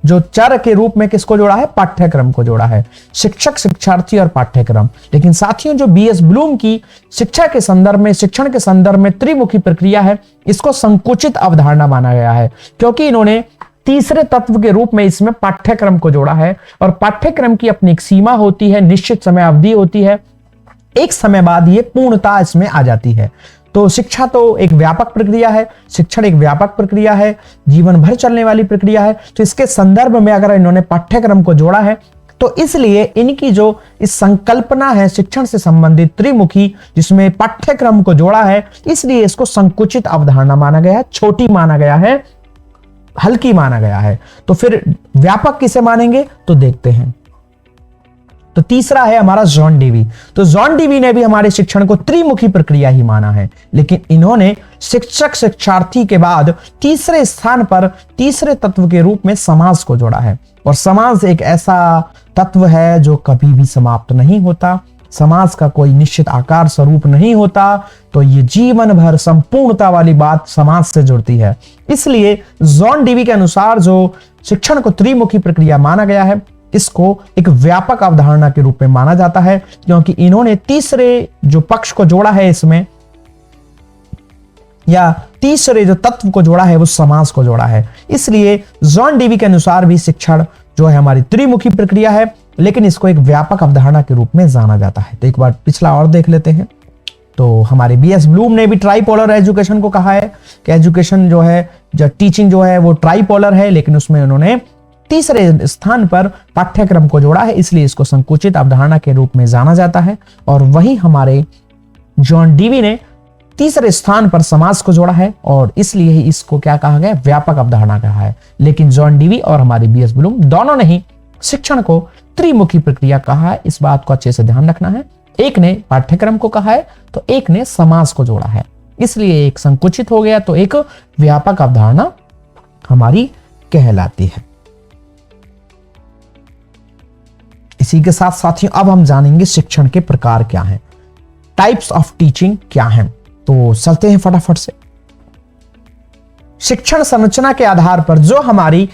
जो चर के रूप में किसको जोड़ा है, पाठ्यक्रम को जोड़ा है, शिक्षक, शिक्षार्थी और पाठ्यक्रम। लेकिन साथियों जो बीएस ब्लूम की शिक्षा के संदर्भ में, शिक्षण के संदर्भ में त्रिमुखी प्रक्रिया है, इसको संकुचित अवधारणा माना गया है, क्योंकि इन्होंने तीसरे तत्व के रूप में इसमें पाठ्यक्रम को जोड़ा है। और पाठ्यक्रम की अपनी एक सीमा होती है, निश्चित समय अवधि होती है, एक समय बाद ये पूर्णता इसमें आ जाती है। तो शिक्षा तो एक व्यापक प्रक्रिया है, शिक्षण एक व्यापक प्रक्रिया है, जीवन भर चलने वाली प्रक्रिया है। तो इसके संदर्भ में अगर इन्होंने पाठ्यक्रम को जोड़ा है तो इसलिए इनकी जो इस संकल्पना है शिक्षण से संबंधित त्रिमुखी, जिसमें पाठ्यक्रम को जोड़ा है, इसलिए इसको संकुचित अवधारणा माना गया है, छोटी माना गया है, हल्की माना गया है। तो फिर व्यापक किसे मानेंगे, तो देखते हैं। तो तीसरा है हमारा जॉन डेवी। तो जॉन डेवी ने भी हमारे शिक्षण को त्रिमुखी प्रक्रिया ही माना है, लेकिन इन्होंने शिक्षक, शिक्षार्थी के बाद तीसरे स्थान पर तीसरे तत्व के रूप में समाज को जोड़ा है। और समाज एक ऐसा तत्व है जो कभी भी समाप्त नहीं होता, समाज का कोई निश्चित आकार स्वरूप नहीं होता, तो ये जीवन भर संपूर्णता वाली बात समाज से जुड़ती है। इसलिए जॉन डेवी के अनुसार जो शिक्षण को त्रिमुखी प्रक्रिया माना गया है, इसको एक व्यापक अवधारणा के रूप में माना जाता है, क्योंकि इन्होंने तीसरे जो पक्ष को जोड़ा है इसमें, या तीसरे जो तत्व को जोड़ा है वो समाज को जोड़ा है। इसलिए जॉन डेवी के अनुसार भी शिक्षण जो है हमारी त्रिमुखी प्रक्रिया है, लेकिन इसको एक व्यापक अवधारणा के रूप में जाना जाता है। तो एक बार पिछला और देख लेते हैं। तो हमारे बीएस ब्लूम ने भी ट्राइपोलर एजुकेशन को कहा है कि एजुकेशन जो है, जो टीचिंग जो है वो ट्राइपोलर है, लेकिन उसमें उन्होंने तीसरे स्थान पर पाठ्यक्रम को जोड़ा है, इसलिए इसको संकुचित अवधारणा के रूप में जाना जाता है। और वही हमारे जॉन डेवी ने तीसरे स्थान पर समाज को जोड़ा है, और इसलिए ही इसको क्या कहा गया, व्यापक अवधारणा कहा है। लेकिन जॉन डेवी और हमारे बीएस ब्लूम दोनों ने ही शिक्षण को त्रिमुखी प्रक्रिया कहा है। इस बात को अच्छे से ध्यान रखना है। एक ने पाठ्यक्रम को कहा है तो एक ने समाज को जोड़ा है, इसलिए एक संकुचित हो गया तो एक व्यापक अवधारणा हमारी कहलाती है। इसी के साथ साथियों अब हम जानेंगे शिक्षण के प्रकार क्या हैं, टाइप्स ऑफ टीचिंग क्या हैं। तो चलते हैं फटाफट से। शिक्षण संरचना के आधार पर जो हमारी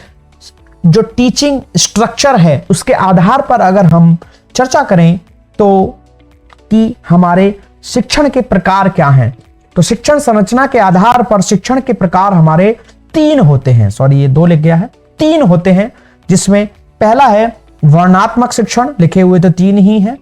जो टीचिंग स्ट्रक्चर है उसके आधार पर अगर हम चर्चा करें तो कि हमारे शिक्षण के प्रकार क्या हैं, तो शिक्षण संरचना के आधार पर शिक्षण के प्रकार हमारे तीन होते हैं। सॉरी, ये दो लिख गया है, तीन होते हैं, जिसमें पहला है वर्णात्मक शिक्षण, लिखे हुए तो तीन ही हैं,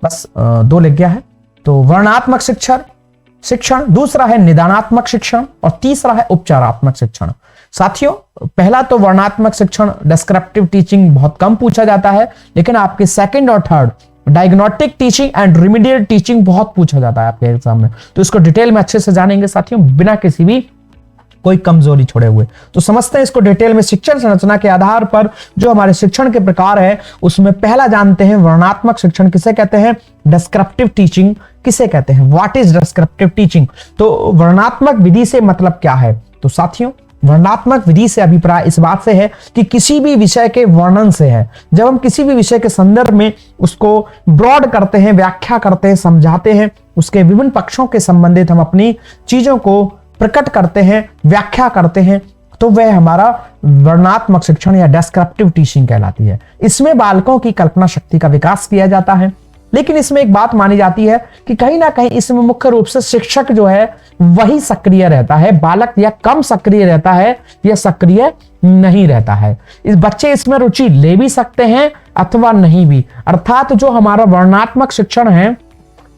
बस दो लिख गया है। तो वर्णात्मक शिक्षण, दूसरा है निदानात्मक शिक्षण, और तीसरा है उपचारात्मक शिक्षण। साथियों, पहला तो वर्णात्मक शिक्षण, डिस्क्रिप्टिव टीचिंग बहुत कम पूछा जाता है, लेकिन आपके सेकंड और third diagnostic teaching and remedial teaching बहुत पूछा जाता है आपके एग्जाम में। तो इसको डिटेल में अच्छे से जानेंगे साथियों, बिना किसी भी कोई कमजोरी छोड़े हुए। तो समझते हैं इसको डिटेल में। शिक्षण संरचना के आधार पर जो हमारे शिक्षण के प्रकार है उसमें पहला जानते हैं वर्णात्मक शिक्षण किसे कहते हैं, डिस्क्रिप्टिव टीचिंग किसे कहते हैं। What is descriptive teaching? तो वर्णात्मक विधि से मतलब क्या है? तो साथियों, वर्णनात्मक विधि से अभिप्राय इस बात से है कि किसी भी विषय के वर्णन से है। जब हम किसी भी विषय के संदर्भ में उसको ब्रॉड करते हैं, व्याख्या करते हैं, समझाते हैं, उसके विभिन्न पक्षों के संबंधित हम अपनी चीजों को प्रकट करते हैं, व्याख्या करते हैं, तो वह हमारा वर्णनात्मक शिक्षण या डिस्क्रिप्टिव टीचिंग कहलाती है। इसमें बालकों की कल्पना शक्ति का विकास किया जाता है, लेकिन इसमें एक बात मानी जाती है कि कहीं ना कहीं इसमें मुख्य रूप से शिक्षक जो है वही सक्रिय रहता है, बालक या कम सक्रिय रहता है या सक्रिय नहीं रहता है। इस बच्चे इसमें रुचि ले भी सकते हैं अथवा नहीं भी। अर्थात जो हमारा वर्णनात्मक शिक्षण है,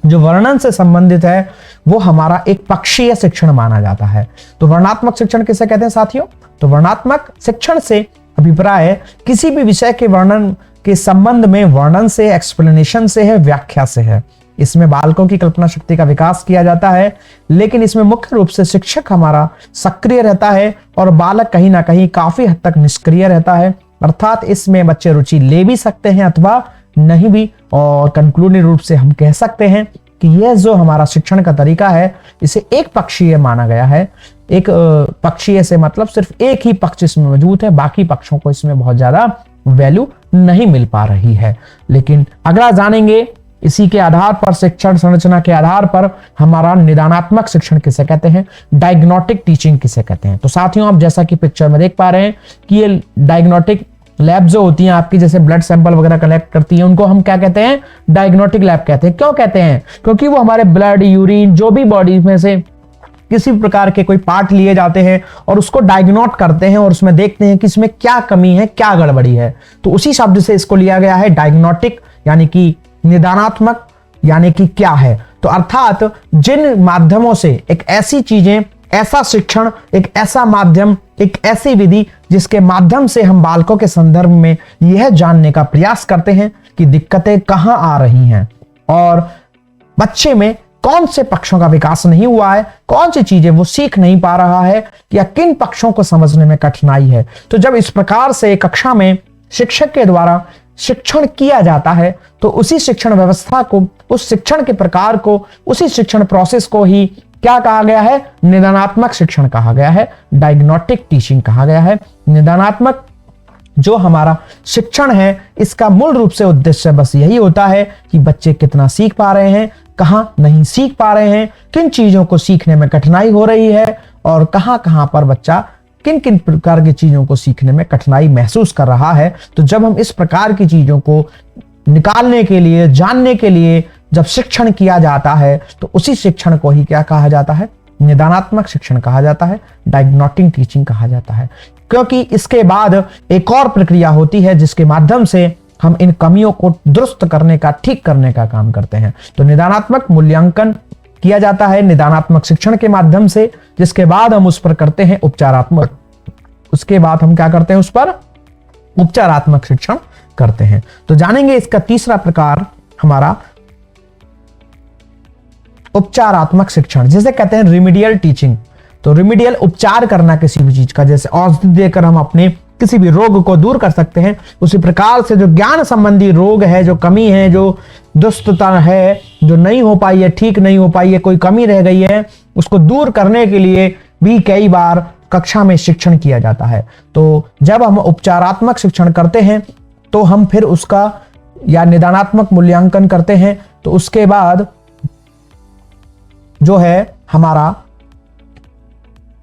जो वर्णन से संबंधित है, वो हमारा एक पक्षीय शिक्षण माना जाता है। तो वर्णनात्मक शिक्षण किसे कहते हैं साथियों? तो वर्णनात्मक शिक्षण से अभिप्राय है किसी भी विषय के वर्णन के संबंध में वर्णन से, एक्सप्लेनेशन से है, व्याख्या से है। इसमें बालकों की कल्पना शक्ति का विकास किया जाता है, लेकिन इसमें मुख्य रूप से शिक्षक हमारा सक्रिय रहता है और बालक कहीं ना कहीं काफी हद तक निष्क्रिय रहता है। अर्थात इसमें बच्चे रुचि ले भी सकते हैं अथवा नहीं भी। और कंक्लूडिव रूप से हम कह सकते हैं कि यह जो हमारा शिक्षण का तरीका है, इसे एक पक्षीय माना गया है। एक पक्षीय से मतलब सिर्फ एक ही पक्ष इसमें मौजूद है, बाकी पक्षों को इसमें बहुत ज्यादा वैल्यू नहीं मिल पा रही है। लेकिन अगला जानेंगे इसी के आधार पर, शिक्षण संरचना के आधार पर हमारा निदानात्मक शिक्षण किसे कहते हैं, डायग्नोस्टिक टीचिंग किसे कहते हैं। तो साथियों, आप जैसा कि पिक्चर में देख पा रहे हैं कि ये डायग्नोस्टिक लैब जो होती हैं आपकी, जैसे ब्लड सैंपल वगैरह कलेक्ट करती हैं, उनको हम क्या कहते हैं? डायग्नोस्टिक लैब कहते हैं। क्यों कहते हैं? क्योंकि वो हमारे ब्लड, यूरिन, जो भी बॉडी में से किसी प्रकार के कोई पार्ट लिए जाते हैं और उसको डायग्नोट करते हैं और उसमें देखते हैं कि इसमें क्या कमी है, क्या गड़बड़ी है। तो उसी शब्द से इसको लिया गया है डायग्नोस्टिक, यानी कि निदानात्मक, यानी कि क्या है। तो अर्थात जिन माध्यमों से एक ऐसी चीजें, ऐसा शिक्षण, एक ऐसा माध्यम, एक ऐसी विधि जिसके माध्यम से हम बालकों के संदर्भ में यह जानने का प्रयास करते हैं कि दिक्कतें कहां आ रही हैं और बच्चे में कौन से पक्षों का विकास नहीं हुआ है, कौन सी चीजें वो सीख नहीं पा रहा है, या किन पक्षों को समझने में कठिनाई है। तो जब इस प्रकार से कक्षा में शिक्षक के द्वारा शिक्षण किया जाता है तो उसी शिक्षण व्यवस्था को, उस शिक्षण के प्रकार को, उसी शिक्षण प्रोसेस को ही क्या कहा गया है? निदानात्मक शिक्षण कहा गया है, डायग्नोस्टिक टीचिंग कहा गया है। निदानात्मक जो हमारा शिक्षण है, इसका मूल रूप से उद्देश्य बस यही होता है कि बच्चे कितना सीख पा रहे हैं, कहां नहीं सीख पा रहे हैं, किन चीजों को सीखने में कठिनाई हो रही है और कहां कहां पर बच्चा किन किन प्रकार की चीजों को सीखने में कठिनाई महसूस कर रहा है। तो जब हम इस प्रकार की चीजों को निकालने के लिए, जानने के लिए जब शिक्षण किया जाता है तो उसी शिक्षण को ही क्या कहा जाता है? निदानात्मक शिक्षण कहा जाता है, डायग्नोस्टिक टीचिंग कहा जाता है। क्योंकि इसके बाद एक और प्रक्रिया होती है जिसके माध्यम से हम इन कमियों को दुरुस्त करने का, ठीक करने का काम करते हैं। तो निदानात्मक मूल्यांकन किया जाता है निदानात्मक शिक्षण के माध्यम से, जिसके बाद हम उस पर करते हैं उपचारात्मक, उसके बाद हम क्या करते हैं? उस पर उपचारात्मक शिक्षण करते हैं। तो जानेंगे इसका तीसरा प्रकार हमारा उपचारात्मक शिक्षण, जिसे कहते हैं रिमीडियल टीचिंग। तो रिमीडियल उपचार करना किसी भी चीज का, जैसे औषधि देकर हम अपने किसी भी रोग को दूर कर सकते हैं, उसी प्रकार से जो ज्ञान संबंधी रोग है, जो कमी है, जो दुष्टता है, जो नहीं हो पाई है, ठीक नहीं हो पाई है, कोई कमी रह गई है, उसको दूर करने के लिए भी कई बार कक्षा में शिक्षण किया जाता है। तो जब हम उपचारात्मक शिक्षण करते हैं तो हम फिर उसका या निदानात्मक मूल्यांकन करते हैं, तो उसके बाद जो है हमारा,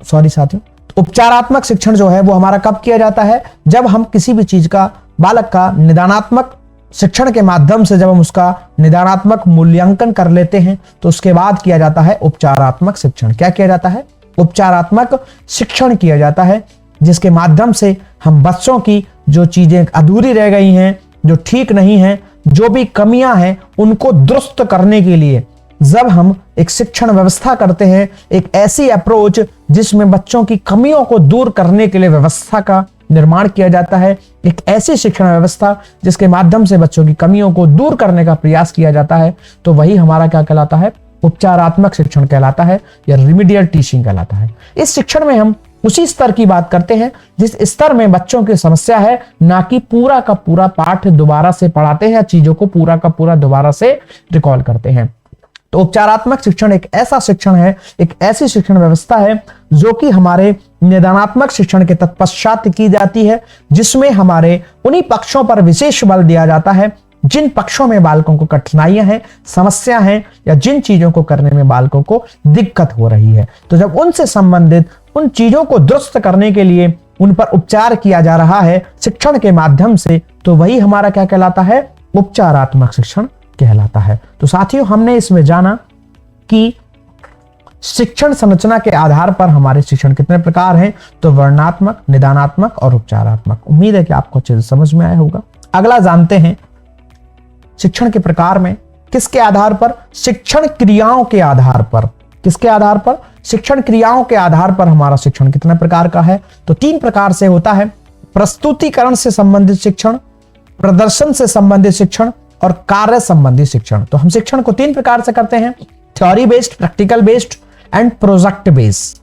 सॉरी साथियों, उपचारात्मक शिक्षण जो है वो हमारा कब किया जाता है? जब हम किसी भी चीज का, बालक का निदानात्मक शिक्षण के माध्यम से जब हम उसका निदानात्मक मूल्यांकन कर लेते हैं तो उसके बाद किया जाता है उपचारात्मक शिक्षण। क्या किया जाता है? उपचारात्मक शिक्षण किया जाता है, जिसके माध्यम से हम बच्चों की जो चीजें अधूरी रह गई हैं, जो ठीक नहीं है, जो भी कमियां हैं, उनको दुरुस्त करने के लिए जब हम एक शिक्षण व्यवस्था करते हैं, एक ऐसी अप्रोच जिसमें बच्चों की कमियों को दूर करने के लिए व्यवस्था का निर्माण किया जाता है, एक ऐसी शिक्षण व्यवस्था जिसके माध्यम से बच्चों की कमियों को दूर करने का प्रयास किया जाता है, तो वही हमारा क्या कहलाता है? उपचारात्मक शिक्षण कहलाता है या रिमीडियल टीचिंग कहलाता है। इस शिक्षण में हम उसी स्तर की बात करते हैं जिस स्तर में बच्चों की समस्या है, ना कि पूरा का पूरा पाठ दोबारा से पढ़ाते हैं, चीजों को पूरा का पूरा दोबारा से रिकॉल करते हैं। तो उपचारात्मक शिक्षण एक ऐसा शिक्षण है, एक ऐसी शिक्षण व्यवस्था है जो कि हमारे निदानात्मक शिक्षण के तत्पश्चात की जाती है, जिसमें हमारे उन्हीं पक्षों पर विशेष बल दिया जाता है जिन पक्षों में बालकों को कठिनाइयां हैं, समस्या हैं, या जिन चीजों को करने में बालकों को दिक्कत हो रही है। तो जब उनसे संबंधित उन चीजों को दुरुस्त करने के लिए उन पर उपचार किया जा रहा है शिक्षण के माध्यम से, तो वही हमारा क्या कहलाता है? उपचारात्मक शिक्षण कहलाता है। तो साथियों, हमने इसमें जाना कि शिक्षण संरचना के आधार पर हमारे शिक्षण कितने प्रकार हैं। तो वर्णनात्मक, निदानात्मक और उपचारात्मक। उम्मीद है कि आपको अच्छे से समझ में आया होगा। अगला जानते हैं शिक्षण के प्रकार में किसके आधार पर? शिक्षण क्रियाओं के आधार पर। किसके आधार पर? शिक्षण क्रियाओं के आधार पर हमारा शिक्षण कितने प्रकार का है? तो 3 प्रकार से होता है। प्रस्तुतिकरण से संबंधित शिक्षण, प्रदर्शन से संबंधित शिक्षण और कार्य संबंधी शिक्षण। तो हम शिक्षण को 3 प्रकार से करते हैं, theory based, practical based and project based.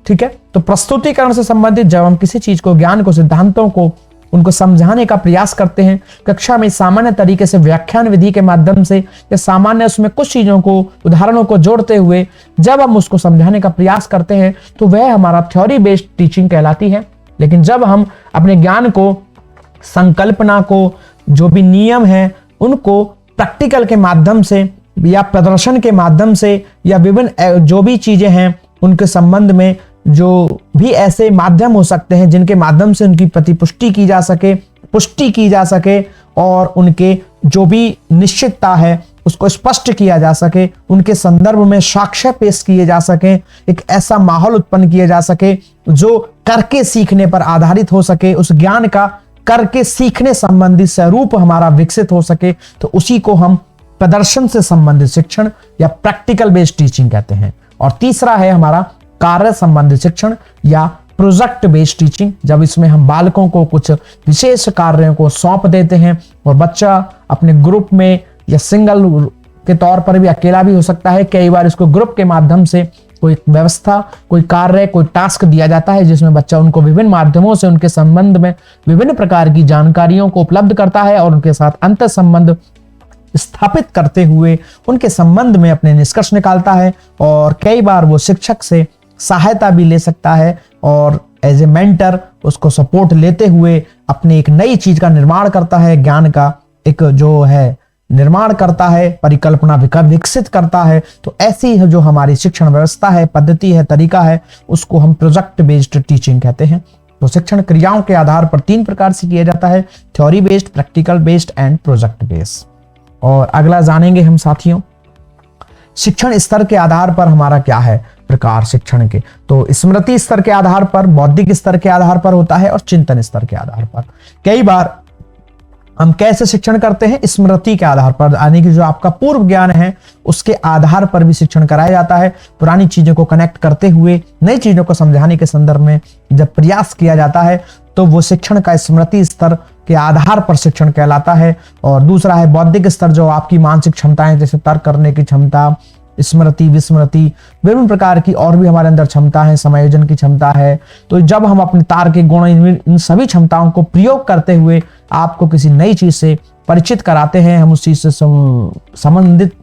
ठीक है। तो प्रस्तुतिकरण से संबंधित जब हम किसी चीज को, ज्ञान को, सिद्धांतों को, उनको समझाने का प्रयास करते हैं कक्षा में सामान्य तरीके से व्याख्यान विधि के माध्यम से, या सामान्य उसमें कुछ चीजों को, उदाहरणों को जोड़ते हुए जब हम उसको समझाने का प्रयास करते हैं तो वह हमारा थ्योरी बेस्ड टीचिंग कहलाती है। लेकिन जब हम अपने ज्ञान को, संकल्पना को, जो भी नियम है, उनको प्रैक्टिकल के माध्यम से या प्रदर्शन के माध्यम से या विभिन्न जो भी चीजें हैं उनके संबंध में जो भी ऐसे माध्यम हो सकते हैं जिनके माध्यम से उनकी प्रतिपुष्टि की जा सके, पुष्टि की जा सके और उनके जो भी निश्चितता है उसको स्पष्ट किया जा सके, उनके संदर्भ में साक्ष्य पेश किए जा सके, एक ऐसा माहौल उत्पन्न किया जा सके जो करके सीखने पर आधारित हो सके, उस ज्ञान का करके सीखने संबंधित स्वरूप हमारा विकसित हो सके, तो उसी को हम प्रदर्शन से संबंधित शिक्षण या प्रैक्टिकल बेस्ड टीचिंग कहते हैं। और तीसरा है हमारा कार्य संबंधित शिक्षण या प्रोजेक्ट बेस्ड टीचिंग, जब इसमें हम बालकों को कुछ विशेष कार्यों को सौंप देते हैं और बच्चा अपने ग्रुप में या सिंगल के तौर पर भी, अकेला भी हो सकता है, कई बार इसको ग्रुप के माध्यम से कोई व्यवस्था, कोई कार्य, कोई टास्क दिया जाता है जिसमें बच्चा उनको विभिन्न माध्यमों से उनके संबंध में विभिन्न प्रकार की जानकारियों को उपलब्ध करता है और उनके साथ अंतर संबंध स्थापित करते हुए उनके संबंध में अपने निष्कर्ष निकालता है। और कई बार वो शिक्षक से सहायता भी ले सकता है और एज ए मेंटर उसको सपोर्ट लेते हुए अपनी एक नई चीज का निर्माण करता है, ज्ञान का एक जो है निर्माण करता है, परिकल्पना विकसित करता है। तो ऐसी जो हमारी शिक्षण व्यवस्था है, पद्धति है, तरीका है, उसको हम प्रोजेक्ट बेस्ड टीचिंग कहते हैं। तो शिक्षण क्रियाओं के आधार पर 3 प्रकार से किया जाता है, theory based, practical based and project based. और अगला जानेंगे हम साथियों, शिक्षण स्तर के आधार पर हमारा क्या है प्रकार शिक्षण के। तो स्मृति स्तर के आधार पर, बौद्धिक स्तर के आधार पर होता है और चिंतन स्तर के आधार पर। कई बार हम कैसे शिक्षण करते हैं, स्मृति के आधार पर, यानी कि जो आपका पूर्व ज्ञान है उसके आधार पर भी शिक्षण कराया जाता है। पुरानी चीजों को कनेक्ट करते हुए नई चीजों को समझाने के संदर्भ में जब प्रयास किया जाता है तो वो शिक्षण का स्मृति स्तर के आधार पर शिक्षण कहलाता है। और दूसरा है बौद्धिक स्तर, जो आपकी मानसिक क्षमताएं जैसे तर्क करने की क्षमता, स्मृति, विस्मृति, विभिन्न प्रकार की और भी हमारे अंदर क्षमता है, समायोजन की क्षमता है। तो जब हम अपने तार्किक गुण, इन सभी क्षमताओं को प्रयोग करते हुए आपको किसी नई चीज से परिचित कराते हैं, हम उस चीज से संबंधित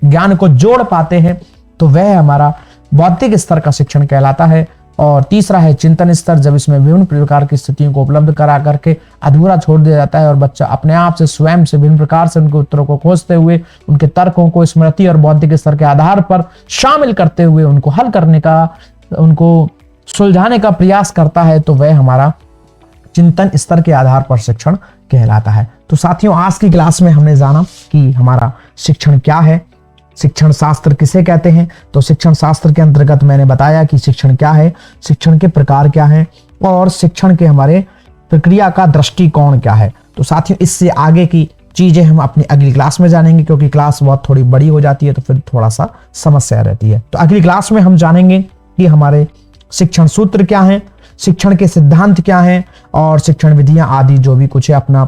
ज्ञान को जोड़ पाते हैं, तो वह हमारा बौद्धिक स्तर का शिक्षण कहलाता है। और तीसरा है चिंतन स्तर, जब इसमें विभिन्न प्रकार की स्थितियों को उपलब्ध करा करके अधूरा छोड़ दिया जाता है और बच्चा अपने आप से स्वयं से विभिन्न प्रकार से उनके उत्तरों को खोजते हुए उनके तर्कों को स्मृति और बौद्धिक स्तर के आधार पर शामिल करते हुए उनको हल करने का, उनको सुलझाने का प्रयास करता है, तो वह हमारा चिंतन स्तर के आधार पर शिक्षण कहलाता है। तो साथियों, आज की क्लास में हमने जाना कि हमारा शिक्षण क्या है, शिक्षण शास्त्र किसे कहते हैं। तो शिक्षण शास्त्र के अंतर्गत मैंने बताया कि शिक्षण क्या है, शिक्षण के प्रकार क्या हैं और शिक्षण के हमारे प्रक्रिया का दृष्टिकोण क्या है। तो साथियों, इससे आगे की चीजें हम अपनी अगली क्लास में जानेंगे, क्योंकि क्लास बहुत थोड़ी बड़ी हो जाती है तो फिर थोड़ा सा समस्या रहती है। तो अगली क्लास में हम जानेंगे कि हमारे शिक्षण सूत्र क्या हैं, शिक्षण के सिद्धांत क्या हैं और शिक्षण विधियां आदि जो भी कुछ है। अपना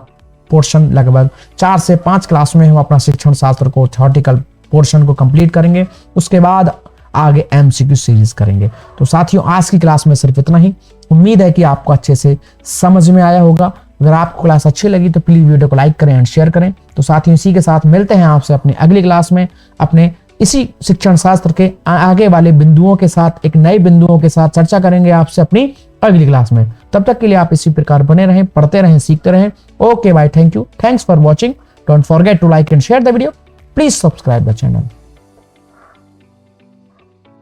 पोर्शन लगभग 4 से 5 क्लास में हम अपना शिक्षण शास्त्र को थ्योरेटिकल पोर्शन को कंप्लीट करेंगे, उसके बाद आगे एमसीक्यू सीरीज करेंगे। तो साथियों, आज की क्लास में सिर्फ इतना ही। उम्मीद है कि आपको अच्छे से समझ में आया होगा। अगर आपको क्लास अच्छी लगी तो प्लीज वीडियो को लाइक करें एंड शेयर करें। तो साथियों, इसी के साथ मिलते हैं आपसे अपनी अगली क्लास में, अपने इसी शिक्षण शास्त्र के आगे वाले बिंदुओं के साथ, एक नए बिंदुओं के साथ चर्चा करेंगे आपसे अपनी अगली क्लास में। तब तक के लिए आप इसी प्रकार बने रहें, पढ़ते रहें, सीखते रहें। Okay bye, thank you, thanks for watching. Don't forget to like and share the video. Please subscribe the channel.